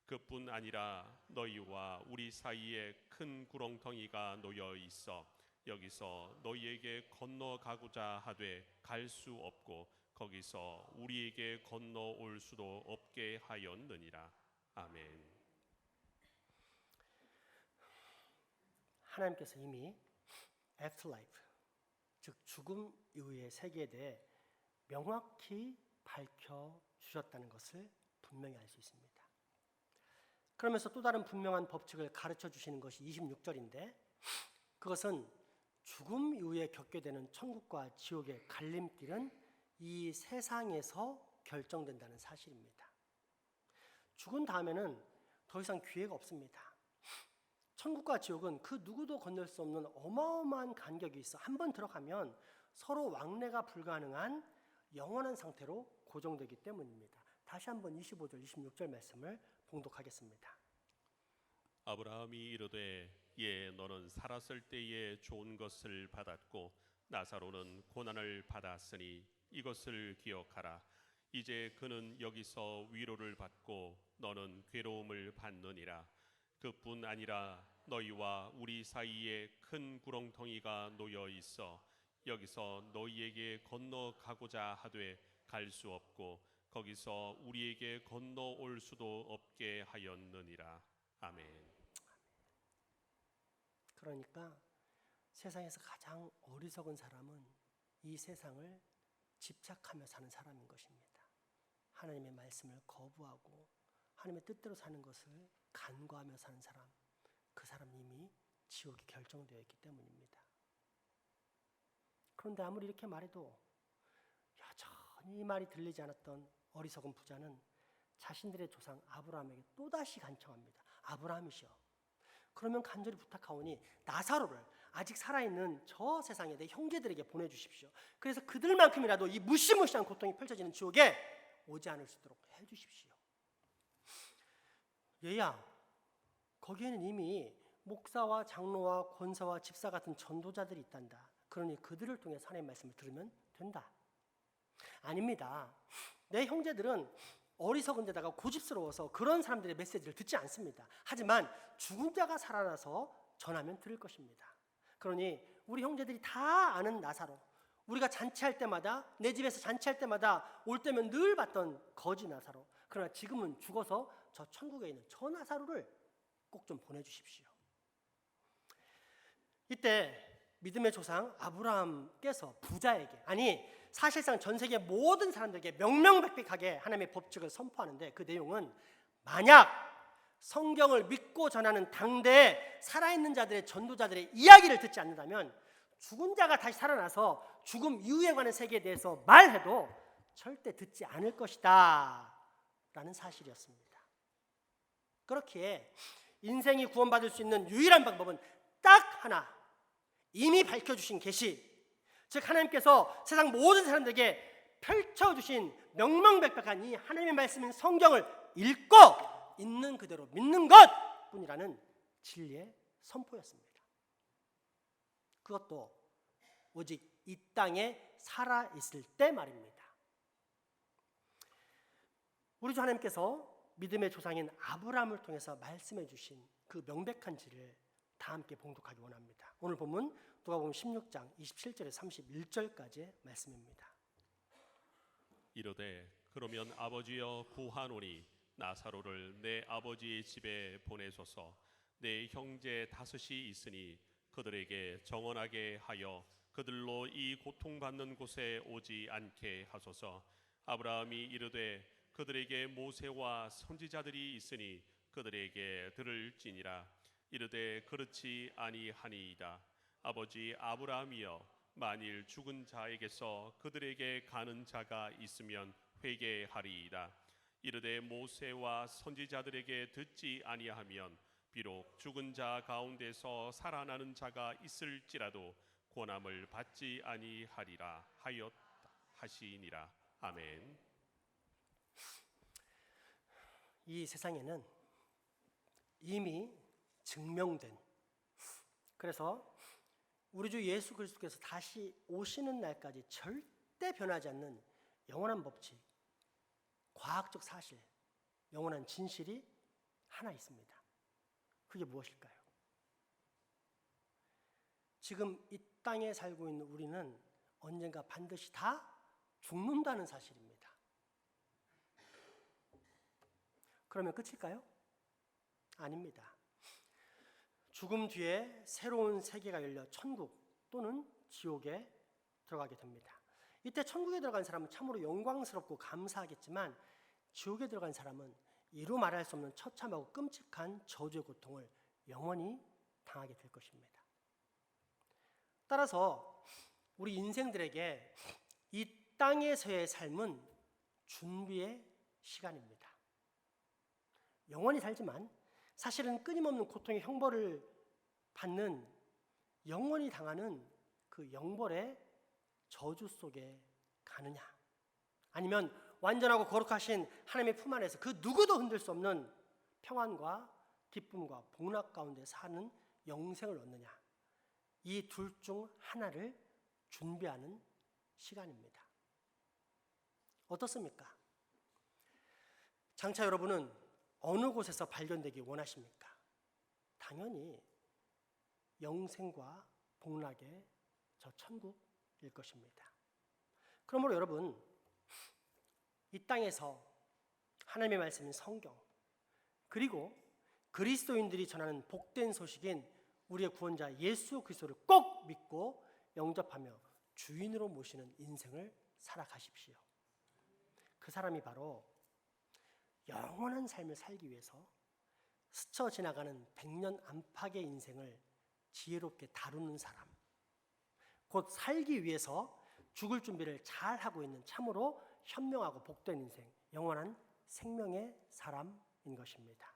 그뿐 아니라 너희와 우리 사이에 큰 구렁텅이가 놓여 있어 여기서 너희에게 건너가고자 하되 갈 수 없고 거기서 우리에게 건너올 수도 없게 하였느니라. 아멘. 하나님께서 이미 afterlife, 즉 죽음 이후의 세계에 대해 명확히 밝혀주셨다는 것을 분명히 알 수 있습니다. 그러면서 또 다른 분명한 법칙을 가르쳐 주시는 것이 26절인데 그것은 죽음 이후에 겪게 되는 천국과 지옥의 갈림길은 이 세상에서 결정된다는 사실입니다. 죽은 다음에는 더 이상 기회가 없습니다. 천국과 지옥은 그 누구도 건널 수 없는 어마어마한 간격이 있어 한 번 들어가면 서로 왕래가 불가능한 영원한 상태로 고정되기 때문입니다. 다시 한번 25절, 26절 말씀을 봉독하겠습니다. 아브라함이 이르되 예 너는 살았을 때에 좋은 것을 받았고 나사로는 고난을 받았으니 이것을 기억하라. 이제 그는 여기서 위로를 받고 너는 괴로움을 받느니라. 그뿐 아니라 너희와 우리 사이에 큰 구렁텅이가 놓여 있어 여기서 너희에게 건너가고자 하되 갈 수 없고 거기서 우리에게 건너올 수도 없게 하였느니라. 아멘. 그러니까 세상에서 가장 어리석은 사람은 이 세상을 집착하며 사는 사람인 것입니다. 하나님의 말씀을 거부하고 하나님의 뜻대로 사는 것을 간과하며 사는 사람, 그 사람은 이미 지옥이 결정되어 있기 때문입니다. 그런데 아무리 이렇게 말해도 여전히 이 말이 들리지 않았던 어리석은 부자는 자신들의 조상 아브라함에게 또다시 간청합니다. 아브라함이시여, 그러면 간절히 부탁하오니 나사로를 아직 살아있는 저 세상에 내 형제들에게 보내주십시오. 그래서 그들만큼이라도 이 무시무시한 고통이 펼쳐지는 지옥에 오지 않을 수 있도록 해주십시오. 얘야, 거기에는 이미 목사와 장로와 권사와 집사 같은 전도자들이 있단다. 그러니 그들을 통해 하나님의 말씀을 들으면 된다. 아닙니다. 내 형제들은 어리석은 데다가 고집스러워서 그런 사람들의 메시지를 듣지 않습니다. 하지만 죽은 자가 살아나서 전하면 들을 것입니다. 그러니 우리 형제들이 다 아는 나사로, 우리가 잔치할 때마다, 내 집에서 잔치할 때마다 올 때면 늘 봤던 거지 나사로, 그러나 지금은 죽어서 저 천국에 있는 저 나사로를 꼭 좀 보내주십시오. 이때 믿음의 조상 아브라함께서 부자에게, 아니 사실상 전 세계 모든 사람들에게 명명백백하게 하나님의 법칙을 선포하는데 그 내용은 만약 성경을 믿고 전하는 당대의 살아있는 자들의 전도자들의 이야기를 듣지 않는다면 죽은 자가 다시 살아나서 죽음 이후에 관한 세계에 대해서 말해도 절대 듣지 않을 것이다 라는 사실이었습니다. 그렇기에 인생이 구원받을 수 있는 유일한 방법은 딱 하나, 이미 밝혀주신 계시, 즉 하나님께서 세상 모든 사람들에게 펼쳐주신 명명백백한 이 하나님의 말씀인 성경을 읽고 있는 그대로 믿는 것뿐이라는 진리의 선포였습니다. 그것도 오직 이 땅에 살아있을 때 말입니다. 우리 주 하나님께서 믿음의 조상인 아브라함을 통해서 말씀해 주신 그 명백한 진리를 다 함께 봉독하기 원합니다. 오늘 본문 누가복음 16장 27절에서 31절까지의 말씀입니다. 이르되 그러면 아버지여 구하노니 나사로를 내 아버지의 집에 보내소서. 내 형제 5이 있으니 그들에게 정언하게 하여 그들로 이 고통받는 곳에 오지 않게 하소서. 아브라함이 이르되 그들에게 모세와 선지자들이 있으니 그들에게 들을지니라. 이르되 그렇지 아니하니이다. 아버지 아브라함이여, 만일 죽은 자에게서 그들에게 가는 자가 있으면 회개하리이다. 이르되 모세와 선지자들에게 듣지 아니하면 비록 죽은 자 가운데서 살아나는 자가 있을지라도 고난을 받지 아니하리라 하시니라. 아멘. 이 세상에는 이미 증명된, 그래서 우리 주 예수 그리스도께서 다시 오시는 날까지 절대 변하지 않는 영원한 법칙, 과학적 사실, 영원한 진실이 하나 있습니다. 그게 무엇일까요? 지금 이 땅에 살고 있는 우리는 언젠가 반드시 다 죽는다는 사실입니다. 그러면 끝일까요? 아닙니다. 죽음 뒤에 새로운 세계가 열려 천국 또는 지옥에 들어가게 됩니다. 이때 천국에 들어간 사람은 참으로 영광스럽고 감사하겠지만 지옥에 들어간 사람은 이루 말할 수 없는 처참하고 끔찍한 저주의 고통을 영원히 당하게 될 것입니다. 따라서 우리 인생들에게 이 땅에서의 삶은 준비의 시간입니다. 영원히 살지만 사실은 끊임없는 고통의 형벌을 받는, 영원히 당하는 그 영벌의 저주 속에 가느냐, 아니면 완전하고 거룩하신 하나님의 품 안에서 그 누구도 흔들 수 없는 평안과 기쁨과 복락 가운데 사는 영생을 얻느냐, 이 둘 중 하나를 준비하는 시간입니다. 어떻습니까? 장차 여러분은 어느 곳에서 발견되기 원하십니까? 당연히 영생과 복락의 저 천국일 것입니다. 그러므로 여러분, 이 땅에서 하나님의 말씀인 성경, 그리고 그리스도인들이 전하는 복된 소식인 우리의 구원자 예수 그리스도를 꼭 믿고 영접하며 주인으로 모시는 인생을 살아가십시오. 그 사람이 바로 영원한 삶을 살기 위해서 스쳐 지나가는 100년 안팎의 인생을 지혜롭게 다루는 사람, 곧 살기 위해서 죽을 준비를 잘 하고 있는 참으로 현명하고 복된 인생, 영원한 생명의 사람인 것입니다.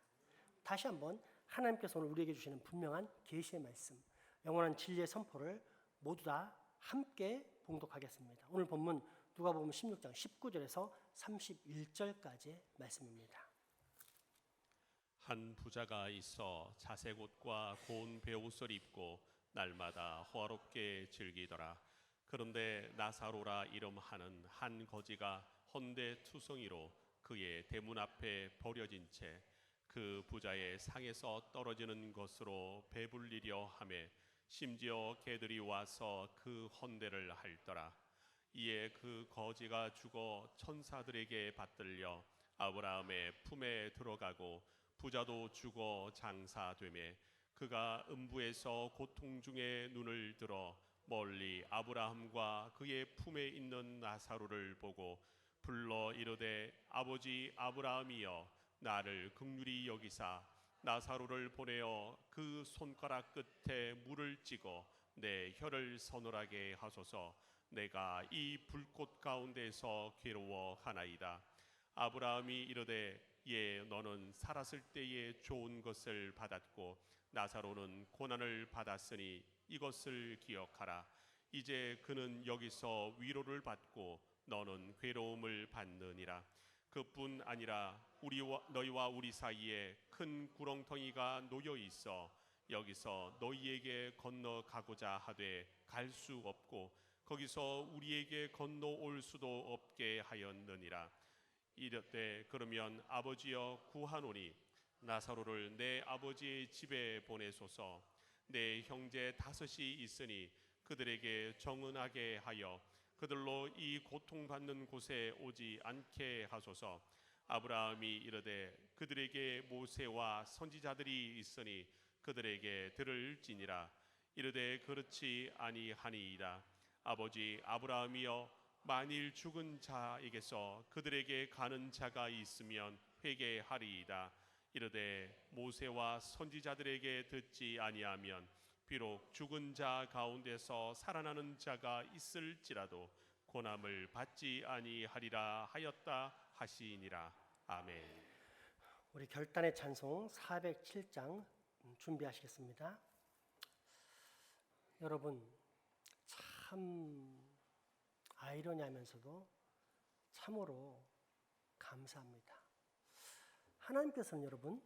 다시 한번 하나님께서 오늘 우리에게 주시는 분명한 계시의 말씀, 영원한 진리의 선포를 모두 다 함께 봉독하겠습니다. 오늘 본문 누가복음 16장 19절에서 31절까지의 말씀입니다. 한 부자가 있어 자색 옷과 고운 베옷을 입고 날마다 호화롭게 즐기더라. 그런데 나사로라 이름하는 한 거지가 헌데투성이로 그의 대문 앞에 버려진 채 그 부자의 상에서 떨어지는 것으로 배불리려 하매 심지어 개들이 와서 그 헌대를 핥더라. 이에 그 거지가 죽어 천사들에게 받들려 아브라함의 품에 들어가고 부자도 죽어 장사되매 그가 음부에서 고통 중에 눈을 들어 멀리 아브라함과 그의 품에 있는 나사로를 보고 불러 이르되 아버지 아브라함이여 나를 긍휼히 여기사 나사로를 보내어 그 손가락 끝에 물을 찍어 내 혀를 서늘하게 하소서. 내가 이 불꽃 가운데서 괴로워하나이다. 아브라함이 이르되 예 너는 살았을 때에 좋은 것을 받았고 나사로는 고난을 받았으니 이것을 기억하라. 이제 그는 여기서 위로를 받고 너는 괴로움을 받느니라. 그뿐 아니라 너희와 우리 사이에 큰 구렁텅이가 놓여 있어 여기서 너희에게 건너가고자 하되 갈 수 없고 거기서 우리에게 건너올 수도 없게 하였느니라. 이르되 그러면 아버지여 구하노니 나사로를 내 아버지의 집에 보내소서. 내 형제 5이 있으니 그들에게 정은하게 하여 그들로 이 고통받는 곳에 오지 않게 하소서. 아브라함이 이르되 그들에게 모세와 선지자들이 있으니 그들에게 들을지니라. 이르되 그렇지 아니하니이다. 아버지 아브라함이여 만일 죽은 자에게서 그들에게 가는 자가 있으면 회개하리이다. 이르되 모세와 선지자들에게 듣지 아니하면 비록 죽은 자 가운데서 살아나는 자가 있을지라도 고난을 받지 아니하리라 하였다 하시니라. 아멘. 우리 결단의 찬송 407장 준비하시겠습니다. 여러분 참 아이러니하면서도 참으로 감사합니다. 하나님께서는 여러분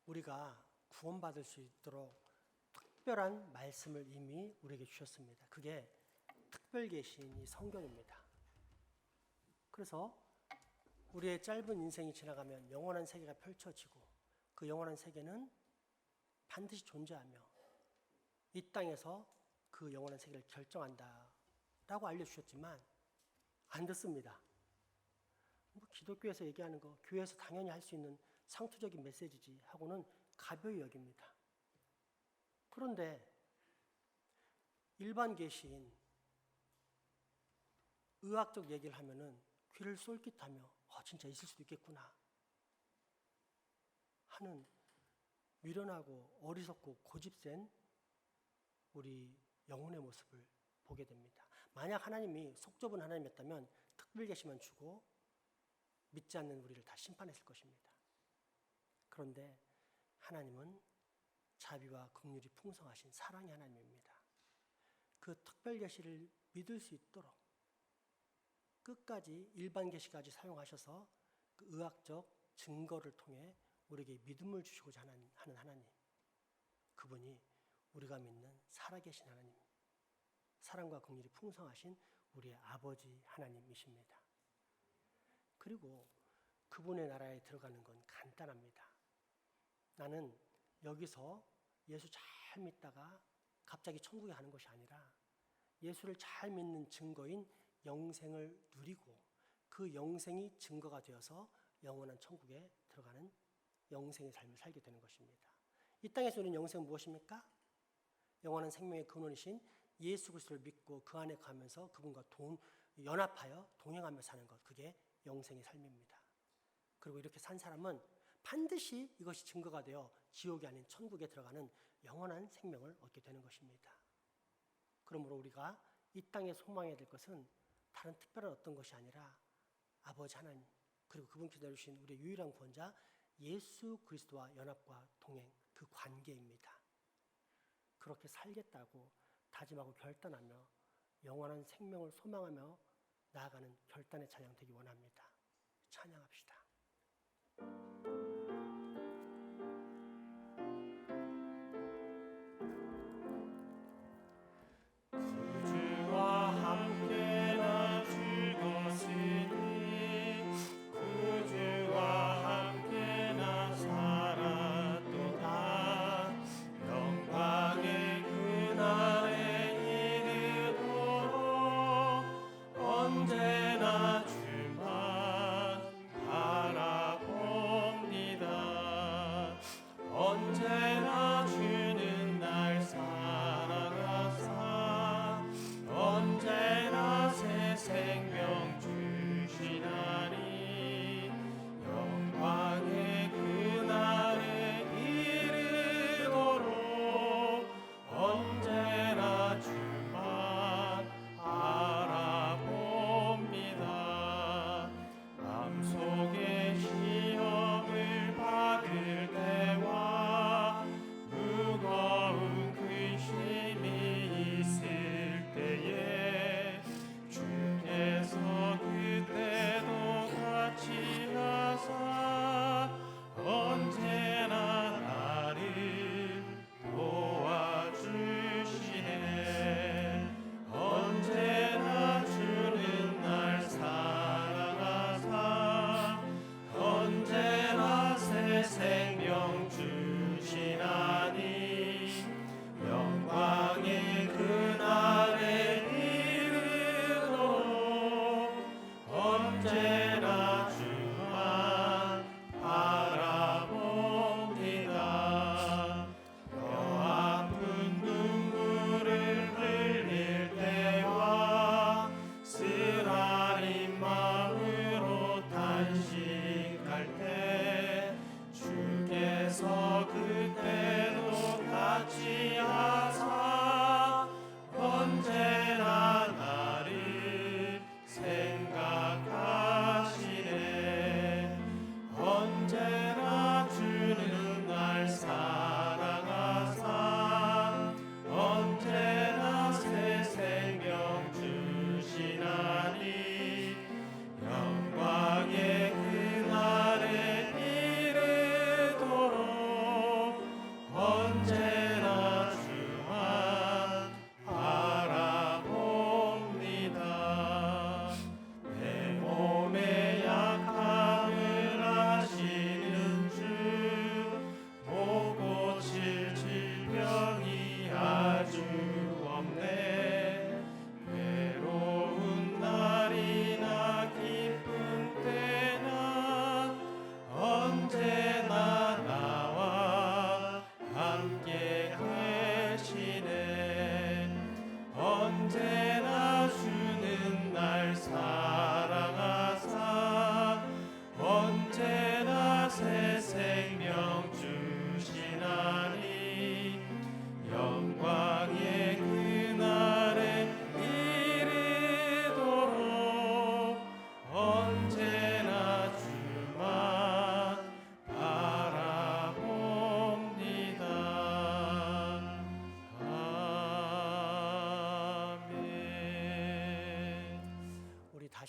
우리가 구원받을 수 있도록 특별한 말씀을 이미 우리에게 주셨습니다. 그게 특별 계시인 이 성경입니다. 그래서 우리의 짧은 인생이 지나가면 영원한 세계가 펼쳐지고 그 영원한 세계는 반드시 존재하며 이 땅에서 그 영원한 세계를 결정한다라고 알려주셨지만 안 듣습니다. 뭐 기독교에서 얘기하는 거 교회에서 당연히 할 수 있는 상투적인 메시지지 하고는 가벼이 여깁니다. 그런데 일반 계시인 의학적 얘기를 하면은 귀를 쏠깃하며 진짜 있을 수도 있겠구나 하는 미련하고 어리석고 고집센 우리 영혼의 모습을 보게 됩니다. 만약 하나님이 속 좁은 하나님이었다면 특별 계시만 주고 믿지 않는 우리를 다 심판했을 것입니다. 그런데 하나님은 자비와 긍휼이 풍성하신 사랑의 하나님입니다. 그 특별 계시를 믿을 수 있도록 끝까지 일반 계시까지 사용하셔서 그 의학적 증거를 통해 우리에게 믿음을 주시고자 하는 하나님, 그분이 우리가 믿는 살아계신 하나님, 사랑과 긍휼이 풍성하신 우리의 아버지 하나님이십니다. 그리고 그분의 나라에 들어가는 건 간단합니다. 나는 여기서 예수 잘 믿다가 갑자기 천국에 가는 것이 아니라 예수를 잘 믿는 증거인 영생을 누리고 그 영생이 증거가 되어서 영원한 천국에 들어가는 영생의 삶을 살게 되는 것입니다. 이 땅에서 우리는 영생은 무엇입니까? 영원한 생명의 근원이신 예수 그리스도를 믿고 그 안에 가면서 그분과 연합하여 동행하며 사는 것, 그게 영생의 삶입니다. 그리고 이렇게 산 사람은 반드시 이것이 증거가 되어 지옥이 아닌 천국에 들어가는 영원한 생명을 얻게 되는 것입니다. 그러므로 우리가 이 땅에 소망해야 될 것은 다른 특별한 어떤 것이 아니라 아버지 하나님, 그리고 그분께서 내주신 우리의 유일한 구원자 예수 그리스도와 연합과 동행, 그 관계입니다. 그렇게 살겠다고 다짐하고 결단하며 영원한 생명을 소망하며 나아가는 결단의 찬양 되기 원합니다. 찬양합시다. 주와 함께나 죽었으니 그 주와 함께나 살았도다. 영광의 그날에 이르도록 언제나 주만 바라봅니다.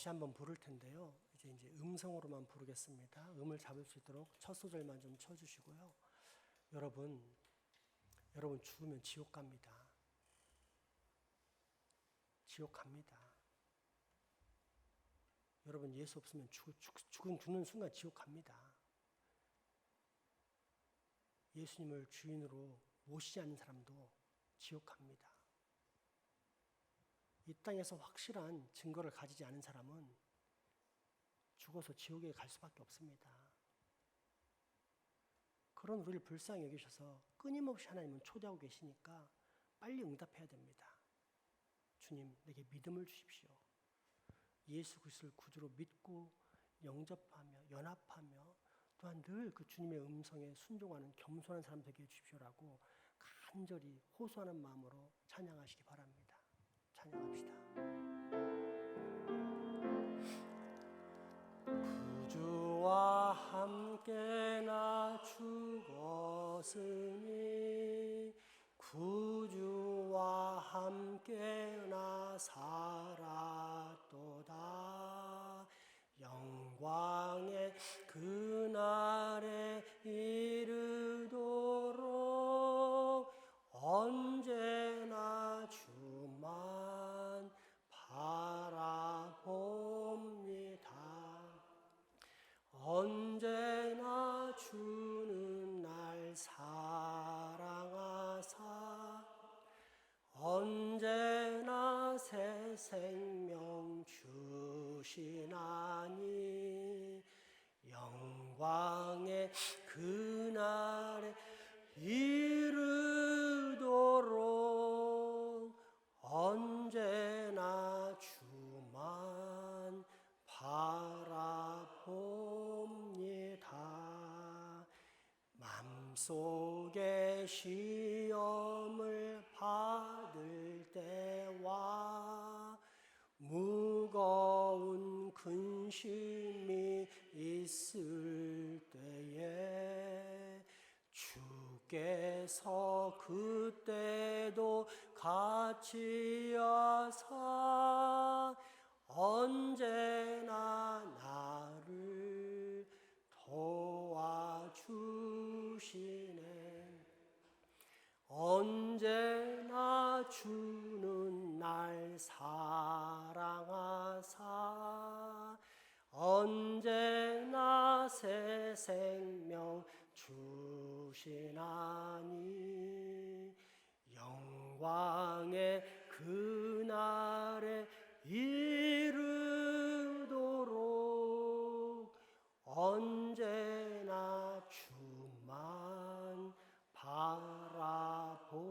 다시 한번 부를 텐데요. 이제 음성으로만 부르겠습니다. 음을 잡을 수 있도록 첫 소절만 좀 쳐주시고요. 여러분 죽으면 지옥 갑니다. 지옥 갑니다. 여러분 예수 없으면 죽는 순간 지옥 갑니다. 예수님을 주인으로 모시지 않는 사람도 지옥 갑니다. 이 땅에서 확실한 증거를 가지지 않은 사람은 죽어서 지옥에 갈 수밖에 없습니다. 그런 우리를 불쌍히 여기셔서 끊임없이 하나님은 초대하고 계시니까 빨리 응답해야 됩니다. 주님, 내게 믿음을 주십시오. 예수 그리스도를 구주로 믿고 영접하며 연합하며 또한 늘 그 주님의 음성에 순종하는 겸손한 사람 되게 해주십시오라고 간절히 호소하는 마음으로 찬양하시기 바랍니다. 찬양합시다. 구주와 함께 나 죽었으니 구주와 함께 나 살았도다. 영광의 그날에 이르도록 언제나 주만 바라봅니다. 언제나 주는 날 사랑하사 언제나 새 생명 주시나니 영광의 그날에 이르도록 언제나 주만 바라봅니다. 맘속에 시험을 받을 때와 무거운 근심이 있을 때에 주께서 그때도 같이 하사 언제나 나를 도와주시네. 언제나 주는 날 사랑하사 언제나 새 생명 주시나니 영광의 그날에 이르도록 언제나 주만 바라봅니다.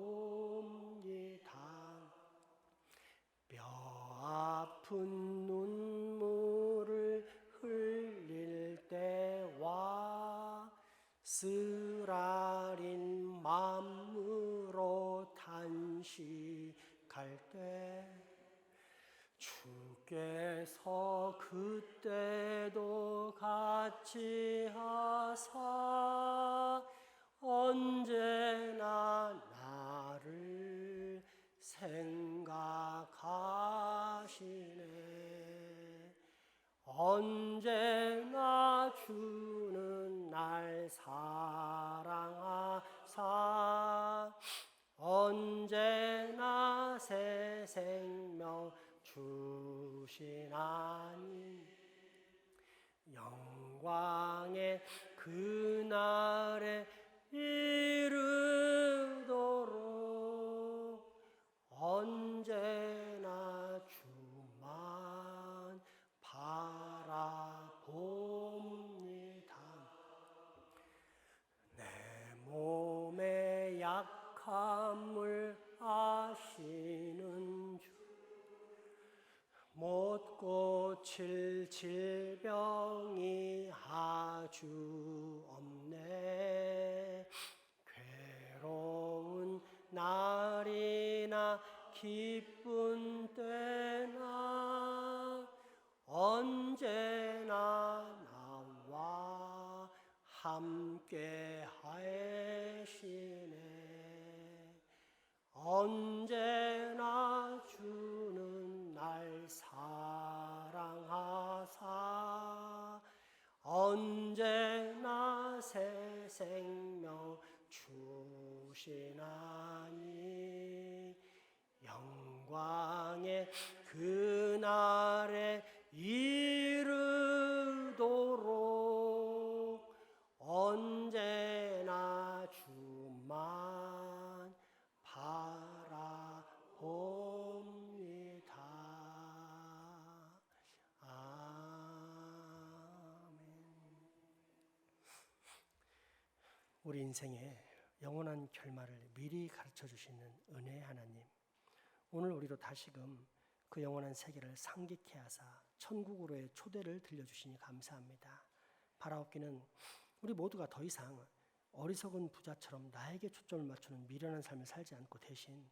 뼈 아픈 눈물을 흘릴 때와 쓰라린 마음으로 탄식할 때 주께서 그때도 같이 하사 언제나 나를 생각하시네. 언제나 주는 날 사랑하사 언제나 새 생명 주시나니 영광의 그날에 이르도록 언제나 주만 바라봅니다. 내 몸의 약함을 아시는 주 못 고칠 질병이 아주 없네. 괴로운 날이나 기쁜 때나 언제나 나와 함께 하시네. 언제나 주는 날 사랑하 향해 그날에 이르도록 언제나 주만 바라봅니다. 아멘. 우리 인생의 영원한 결말을 미리 가르쳐 주시는 은혜의 하나님, 오늘 우리로 다시금 그 영원한 세계를 상기케 하사 천국으로의 초대를 들려주시니 감사합니다. 바라옵기는 우리 모두가 더 이상 어리석은 부자처럼 나에게 초점을 맞추는 미련한 삶을 살지 않고 대신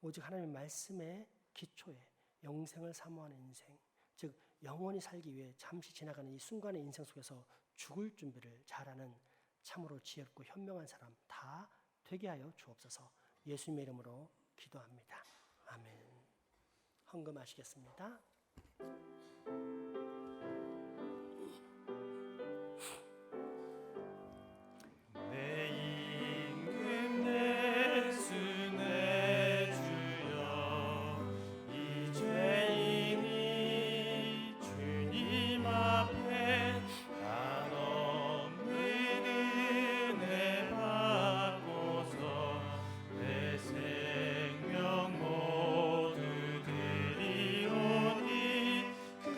오직 하나님의 말씀의 기초에 영생을 사모하는 인생, 즉 영원히 살기 위해 잠시 지나가는 이 순간의 인생 속에서 죽을 준비를 잘하는 참으로 지혜롭고 현명한 사람 다 되게 하여 주옵소서. 예수님의 이름으로 기도합니다. 아멘. 헌금하시겠습니다. 내 임금 내 수 내 주여 이 죄인이 주님 앞에 한없는 은혜 받고서 내 생명 모두 드리오니 그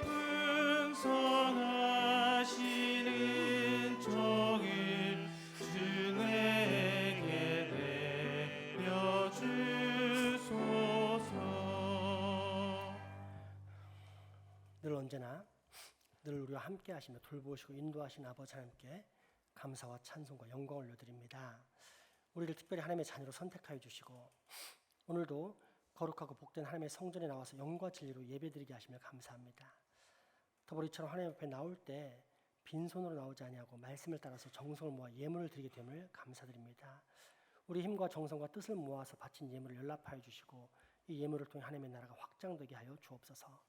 풍성하시는 정을 주 내게 내려주소서. 늘 언제나 늘 우리와 함께 하시며 돌보시고 인도하신 아버지 하나님께 감사와 찬송과 영광을 올려드립니다. 우리를 특별히 하나님의 자녀로 선택하여 주시고 오늘도 거룩하고 복된 하나님의 성전에 나와서 영과 진리로 예배드리게 하시며 감사합니다. 더불어 이처럼 하나님 앞에 나올 때 빈손으로 나오지 아니하고 말씀을 따라서 정성을 모아 예물을 드리게 됨을 감사드립니다. 우리 힘과 정성과 뜻을 모아서 바친 예물을 연락하여 주시고 이 예물을 통해 하나님의 나라가 확장되게 하여 주옵소서.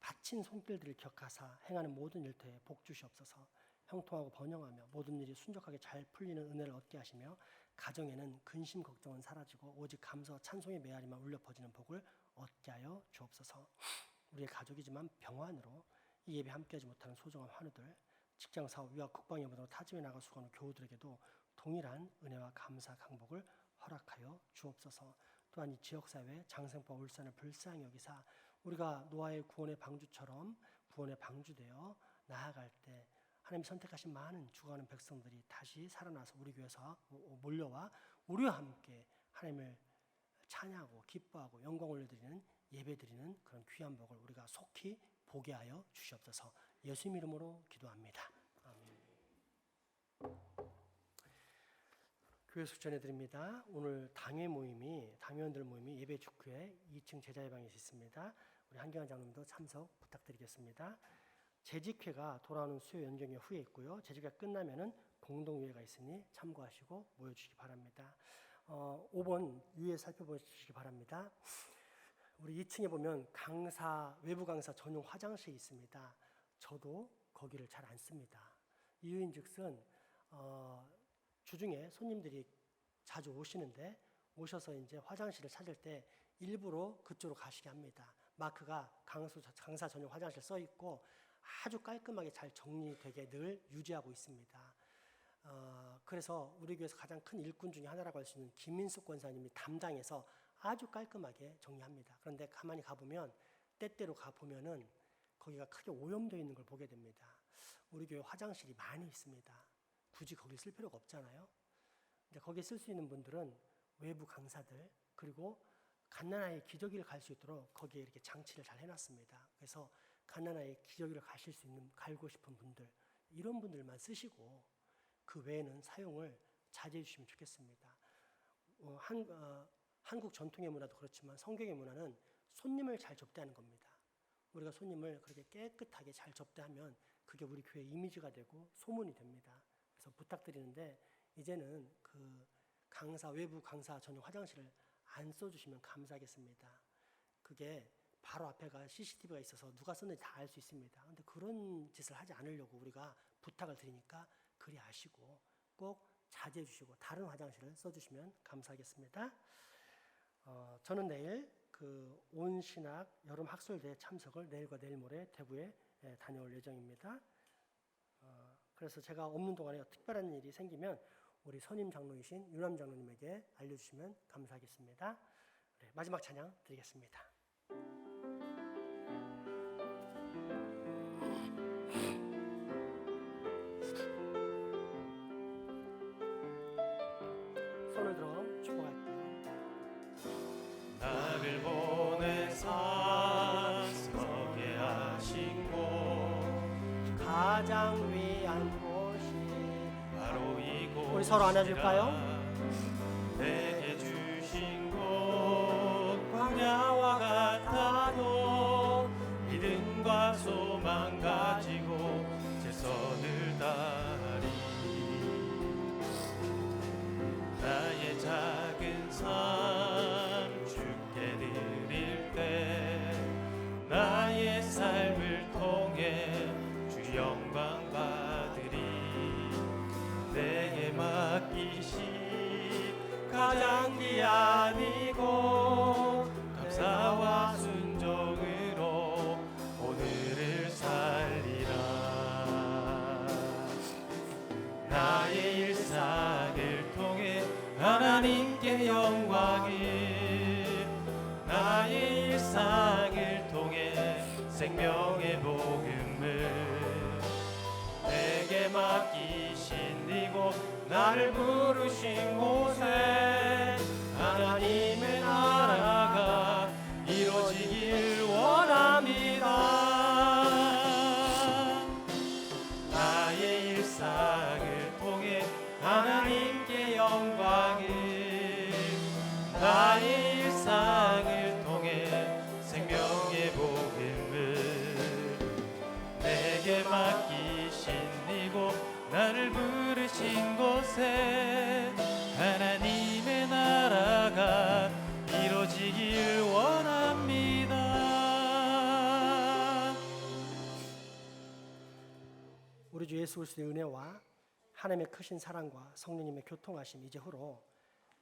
바친 손길들을 기억하사 행하는 모든 일터에 복 주시옵소서. 형통하고 번영하며 모든 일이 순적하게 잘 풀리는 은혜를 얻게 하시며 가정에는 근심 걱정은 사라지고 오직 감사와 찬송의 메아리만 울려 퍼지는 복을 얻게 하여 주옵소서. 우리의 가족이지만 병환으로 이 예배 함께하지 못하는 소중한 환우들, 직장 사업, 유학, 국방 여부로 타지에 나가 수고하는 교우들에게도 동일한 은혜와 감사, 강복을 허락하여 주옵소서. 또한 이 지역사회 장생포 울산을 불쌍히 여기사 우리가 노아의 구원의 방주처럼 구원의 방주되어 나아갈 때 하나님 선택하신 많은 죽어가는 백성들이 다시 살아나서 우리 교회에서 몰려와 우리와 함께 하나님을 찬양하고 기뻐하고 영광 올려드리는 예배드리는 그런 귀한 복을 우리가 속히 보게 하여 주시옵소서. 예수님 이름으로 기도합니다. 아멘. 교회 숙전해드립니다. 오늘 당회원들 모임이 예배 축구회 2층 제자예방에서 있습니다. 우리 한경환 장로님도 참석 부탁드리겠습니다. 재직회가 돌아오는 수요 연정회 후에 있고요. 재직회가 끝나면은 공동회가 있으니 참고하시고 모여주시기 바랍니다. 5번 위에 살펴보시기 바랍니다. 우리 2층에 보면 외부 강사 전용 화장실이 있습니다. 저도 거기를 잘 안 씁니다. 이유인즉슨 주중에 손님들이 자주 오셔서 이제 화장실을 찾을 때 일부러 그쪽으로 가시게 합니다. 마크가 강사 전용 화장실 써 있고 아주 깔끔하게 잘 정리되게 늘 유지하고 있습니다. 그래서 우리 교회에서 가장 큰 일꾼 중에 하나라고 할 수 있는 김민숙 권사님이 담당해서 아주 깔끔하게 정리합니다. 그런데 가만히 가보면 때때로 가보면은 거기가 크게 오염되어 있는 걸 보게 됩니다. 우리 교회 화장실이 많이 있습니다. 굳이 거기 쓸 필요가 없잖아요. 근데 거기에 쓸 수 있는 분들은 외부 강사들 그리고 갓난아이 기저귀를 갈 수 있도록 거기에 이렇게 장치를 잘 해놨습니다. 그래서 갓난아이 기저귀를 갈고 싶은 분들 이런 분들만 쓰시고 그 외에는 사용을 자제해 주시면 좋겠습니다. 한국 전통의 문화도 그렇지만 성경의 문화는 손님을 잘 접대하는 겁니다. 우리가 손님을 그렇게 깨끗하게 잘 접대하면 그게 우리 교회 이미지가 되고 소문이 됩니다. 그래서 부탁드리는데 이제는 그 외부 강사 전용 화장실을 안 써주시면 감사하겠습니다. 그게 바로 앞에가 CCTV가 있어서 누가 썼는지 다 알 수 있습니다. 그런데 그런 짓을 하지 않으려고 우리가 부탁을 드리니까 그리 아시고 꼭 자제해 주시고 다른 화장실을 써주시면 감사하겠습니다. 저는 내일 그 온신학 여름 학술대회 참석을 내일과 내일 모레 대구에 다녀올 예정입니다. 그래서 제가 없는 동안에 특별한 일이 생기면 우리 선임 장로이신 유남 장로님에게 알려주시면 감사하겠습니다. 네, 마지막 찬양 드리겠습니다. 손을 들어 축복할게요. 나를 보내사 서게 하신 곳 가장 위한 곳이 바로 이곳 우리 서로 안아줄까요? 내게 주신 곳 광야와 같아도 믿음과 소망 가지고 제 손을 다리 나의 작은 삶 주께 드릴 때 나의 삶을 통해 주 영광 받으리 내게 맡기신 가장 귀한 이곳 감사와 순종으로 오늘을 살리라 나의 일상을 통해 하나님께 영광을 나의 일상을 통해 생명의 복음을 내게 맡기신 이곳 나를 부르신 곳에 하나님의 나라가 이루어지길 원합니다 나의 일상을 통해 하나님께 영광을 나의 일상을 통해 생명의 복음을 내게 맡기신 이곳 나를 부르신 곳에 하나님의 나라가 이루어지길 원합니다. 우리 주 예수 그리스도의 은혜와 하나님의 크신 사랑과 성령님의 교통하심 이제후로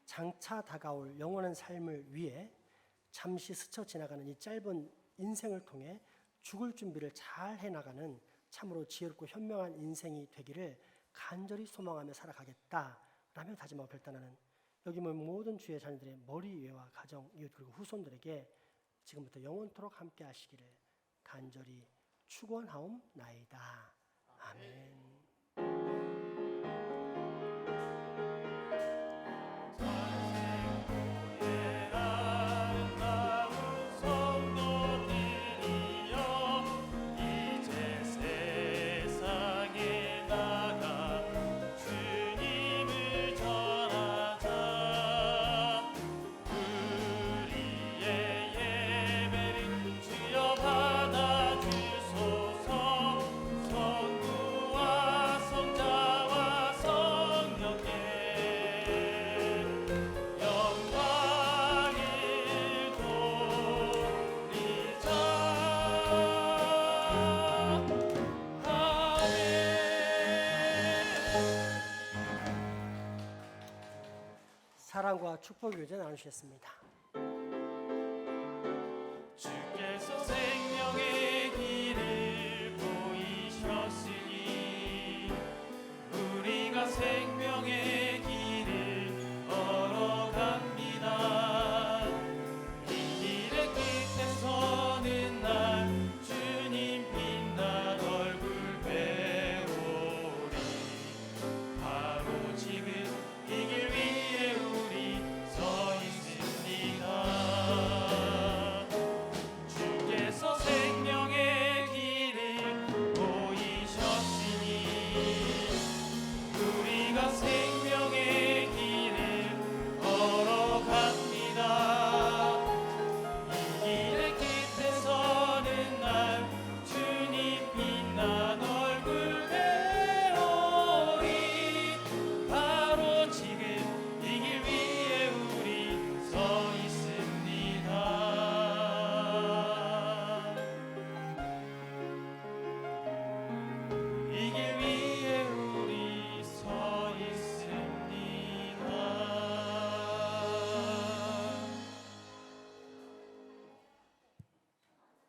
장차 다가올 영원한 삶을 위해 잠시 스쳐 지나가는 이 짧은 인생을 통해 죽을 준비를 잘 해나가는 참으로 지혜롭고 현명한 인생이 되기를 간절히 소망하며 살아가겠다라며 다짐하고 결단하는 여기 모인 모든 주의 자녀들의 머리 위와 가정, 이웃 그리고 후손들에게 지금부터 영원토록 함께 하시기를 간절히 축원하옵나이다. 아멘. 사랑과 축복의 교제 나누셨습니다.